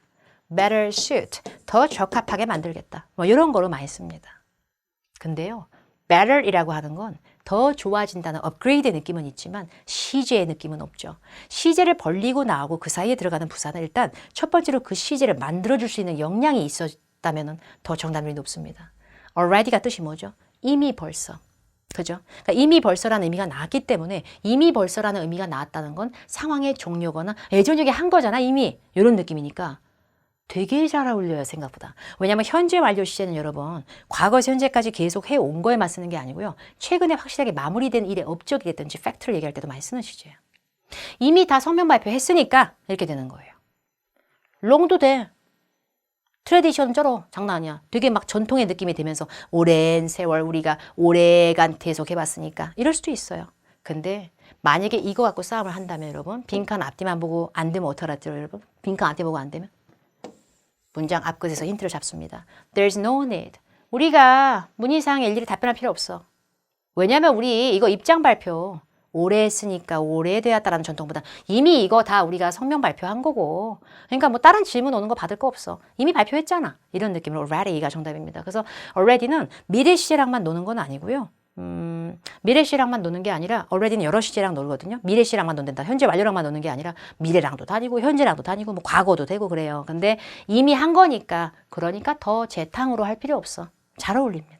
better suit, 더 적합하게 만들겠다. 뭐 이런 거로 많이 씁니다. 근데요, better이라고 하는 건 더 좋아진다는 업그레이드의 느낌은 있지만 시제의 느낌은 없죠. 시제를 벌리고 나오고 그 사이에 들어가는 부사는 일단 첫 번째로 그 시제를 만들어줄 수 있는 역량이 있었다면 더 정답률이 높습니다. already가 뜻이 뭐죠? 이미 벌써. 그죠? 그러니까 이미 벌써라는 의미가 나왔기 때문에 이미 벌써라는 의미가 나왔다는 건 상황의 종료거나 예전역에 한 거잖아 이미 이런 느낌이니까 되게 잘 어울려요 생각보다. 왜냐하면 현재 완료 시제는 여러분 과거에서 현재까지 계속 해온 거에만 쓰는 게 아니고요. 최근에 확실하게 마무리된 일의 업적이겠든지 팩트를 얘기할 때도 많이 쓰는 시제예요. 이미 다 성명 발표했으니까 이렇게 되는 거예요. 롱도 돼. 트레디션 쩔어. 장난 아니야. 되게 막 전통의 느낌이 되면서 오랜 세월 우리가 오래간 계속해봤으니까 이럴 수도 있어요. 근데 만약에 이거 갖고 싸움을 한다면 여러분 빈칸 앞뒤만 보고 안 되면 어떡하죠 여러분? 빈칸 앞뒤 보고 안 되면? 문장 앞끝에서 힌트를 잡습니다. There's no need. 우리가 문의사항에 일일이 답변할 필요 없어. 왜냐면 우리 이거 입장 발표 오래 했으니까 오래되었다라는 전통보다 이미 이거 다 우리가 성명 발표한 거고 그러니까 뭐 다른 질문 오는 거 받을 거 없어. 이미 발표했잖아. 이런 느낌으로 already가 정답입니다. 그래서 already는 미래 시제랑만 노는 건 아니고요. 미래 시제랑만 노는 게 아니라 already는 여러 시제랑 놀거든요. 미래 시제랑만 논된다. 현재 완료랑만 노는 게 아니라 미래랑도 다니고 현재랑도 다니고 뭐 과거도 되고 그래요. 근데 이미 한 거니까 그러니까 더 재탕으로 할 필요 없어. 잘 어울립니다.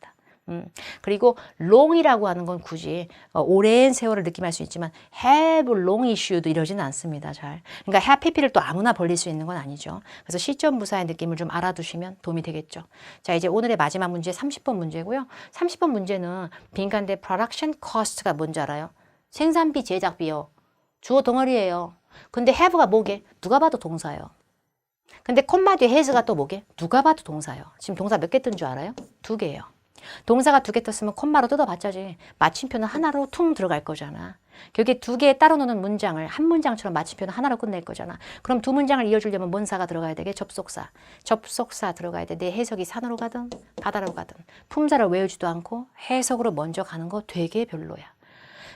그리고 long이라고 하는 건 굳이 오랜 세월을 느낌할 수 있지만 have long issue도 이러지는 않습니다. 잘. 그러니까 have pp를 또 아무나 벌릴 수 있는 건 아니죠. 그래서 시점 부사의 느낌을 좀 알아두시면 도움이 되겠죠. 자, 이제 오늘의 마지막 문제 30번 문제고요. 30번 문제는 빈칸대 production cost가 뭔지 알아요? 생산비, 제작비요. 주어 덩어리예요. 근데 have가 뭐게? 누가 봐도 동사예요. 근데 콤마 뒤에 has가 또 뭐게? 누가 봐도 동사예요. 지금 동사 몇 개 뜬 줄 알아요? 2개예요. 동사가 2개 떴으면 콤마로 뜯어봤자지 마침표는 하나로 퉁 들어갈 거잖아. 결국에 2개 따로 노는 문장을 한 문장처럼 마침표는 하나로 끝낼 거잖아. 그럼 2문장을 이어주려면 뭔 사가 들어가야 되게? 접속사. 접속사 들어가야 돼. 내 해석이 산으로 가든 바다로 가든 품사를 외우지도 않고 해석으로 먼저 가는 거 되게 별로야.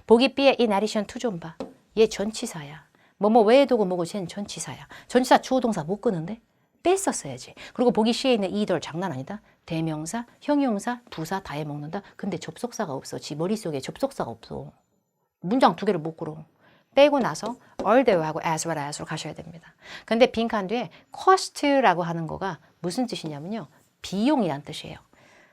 보기 B의 in addition to 좀 봐. 얘 전치사야. 뭐뭐 외에도고 뭐고 쟤는 전치사야. 전치사 주어 동사 못 끄는데? 뺐었어야지. 그리고 보기 C에 있는 either 장난 아니다. 대명사, 형용사, 부사 다 해먹는다. 근데 접속사가 없어. 지 머릿속에 접속사가 없어. 문장 2개를 못 끌어. 빼고 나서 although 하고 as well as로 가셔야 됩니다. 근데 빈칸 뒤에 cost라고 하는 거가 무슨 뜻이냐면요. 비용이란 뜻이에요.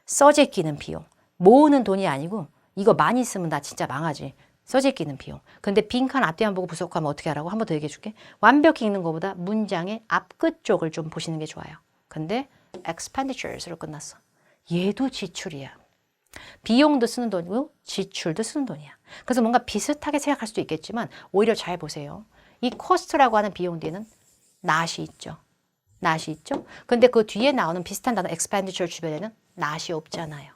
써제 끼는 비용. 모으는 돈이 아니고 이거 많이 쓰면 나 진짜 망하지. 써질 끼는 비용. 근데 빈칸 앞뒤만 보고 부족하면 어떻게 하라고? 한번 더 얘기해 줄게. 완벽히 읽는 것보다 문장의 앞끝 쪽을 좀 보시는 게 좋아요. 근데 expenditures로 끝났어. 얘도 지출이야. 비용도 쓰는 돈이고 지출도 쓰는 돈이야. 그래서 뭔가 비슷하게 생각할 수도 있겠지만 오히려 잘 보세요. 이 cost라고 하는 비용 뒤에는 not이 있죠. not이 있죠. 근데 그 뒤에 나오는 비슷한 단어 expenditure 주변에는 not이 없잖아요.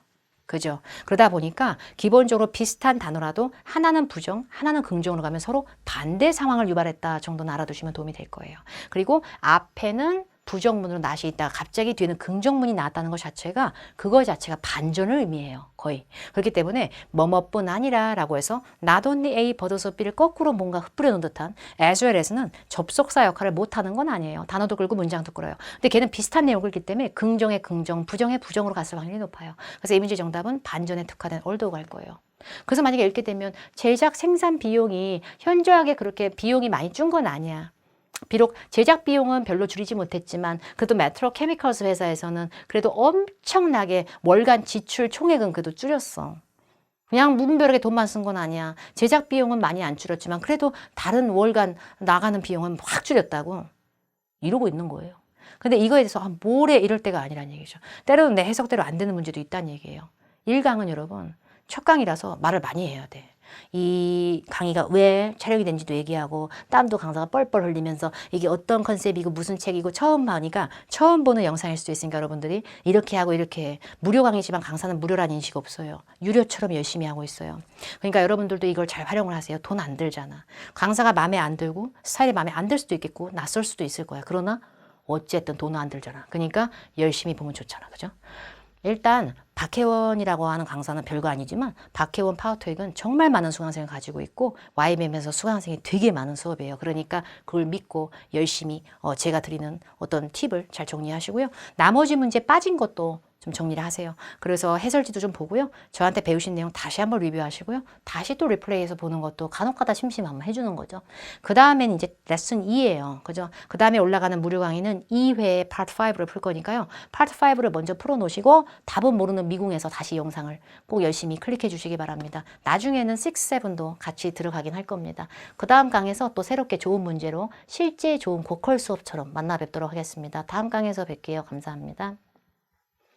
그죠? 그러다 보니까 기본적으로 비슷한 단어라도 하나는 부정, 하나는 긍정으로 가면 서로 반대 상황을 유발했다 정도는 알아두시면 도움이 될 거예요. 그리고 앞에는 부정문으로 not이 있다가 갑자기 뒤에는 긍정문이 나왔다는 것 자체가 그거 자체가 반전을 의미해요. 거의. 그렇기 때문에 뭐뭐뿐 아니라 라고 해서 not only A 버더서 B를 거꾸로 뭔가 흩뿌려 놓은 듯한 as well as는 접속사 역할을 못하는 건 아니에요. 단어도 끌고 문장도 끌어요. 근데 걔는 비슷한 내용을 읽기 때문에 긍정의 긍정, 부정의 부정으로 갔을 확률이 높아요. 그래서 이 문제 정답은 반전에 특화된 all도 갈 거예요. 그래서 만약에 읽게 되면 제작 생산 비용이 현저하게 그렇게 비용이 많이 준 건 아니야. 비록 제작 비용은 별로 줄이지 못했지만 그래도 메트로 케미컬스 회사에서는 그래도 엄청나게 월간 지출 총액은 그래도 줄였어. 그냥 무분별하게 돈만 쓴 건 아니야. 제작 비용은 많이 안 줄였지만 그래도 다른 월간 나가는 비용은 확 줄였다고 이러고 있는 거예요. 근데 이거에 대해서 뭐래 이럴 때가 아니란 얘기죠. 때로는 내 해석대로 안 되는 문제도 있다는 얘기예요. 1강은 여러분 첫 강이라서 말을 많이 해야 돼. 이 강의가 왜 촬영이 된지도 얘기하고 땀도 강사가 뻘뻘 흘리면서 이게 어떤 컨셉이고 무슨 책이고 처음 하니까 처음 보는 영상일 수도 있으니까 여러분들이 이렇게 하고 이렇게 해. 무료 강의지만 강사는 무료라는 인식 없어요. 유료처럼 열심히 하고 있어요. 그러니까 여러분들도 이걸 잘 활용을 하세요. 돈 안 들잖아. 강사가 마음에 안 들고 스타일이 마음에 안 들 수도 있겠고 낯설 수도 있을 거야. 그러나 어쨌든 돈은 안 들잖아. 그러니까 열심히 보면 좋잖아. 그죠? 일단 박혜원이라고 하는 강사는 별거 아니지만 박혜원 파워토익은 정말 많은 수강생을 가지고 있고 YBM에서 수강생이 되게 많은 수업이에요. 그러니까 그걸 믿고 열심히 제가 드리는 어떤 팁을 잘 정리하시고요. 나머지 문제 빠진 것도 좀 정리를 하세요. 그래서 해설지도 좀 보고요. 저한테 배우신 내용 다시 한번 리뷰하시고요. 다시 또 리플레이해서 보는 것도 간혹가다 심심하면 해주는 거죠. 그 다음엔 이제 레슨 2예요. 그죠? 그 다음에 올라가는 무료 강의는 2회 파트 5를 풀 거니까요. 파트 5를 먼저 풀어놓으시고 답은 모르는 미궁에서 다시 영상을 꼭 열심히 클릭해 주시기 바랍니다. 나중에는 6, 7도 같이 들어가긴 할 겁니다. 그 다음 강에서 또 새롭게 좋은 문제로 실제 좋은 고컬 수업처럼 만나 뵙도록 하겠습니다. 다음 강에서 뵐게요. 감사합니다.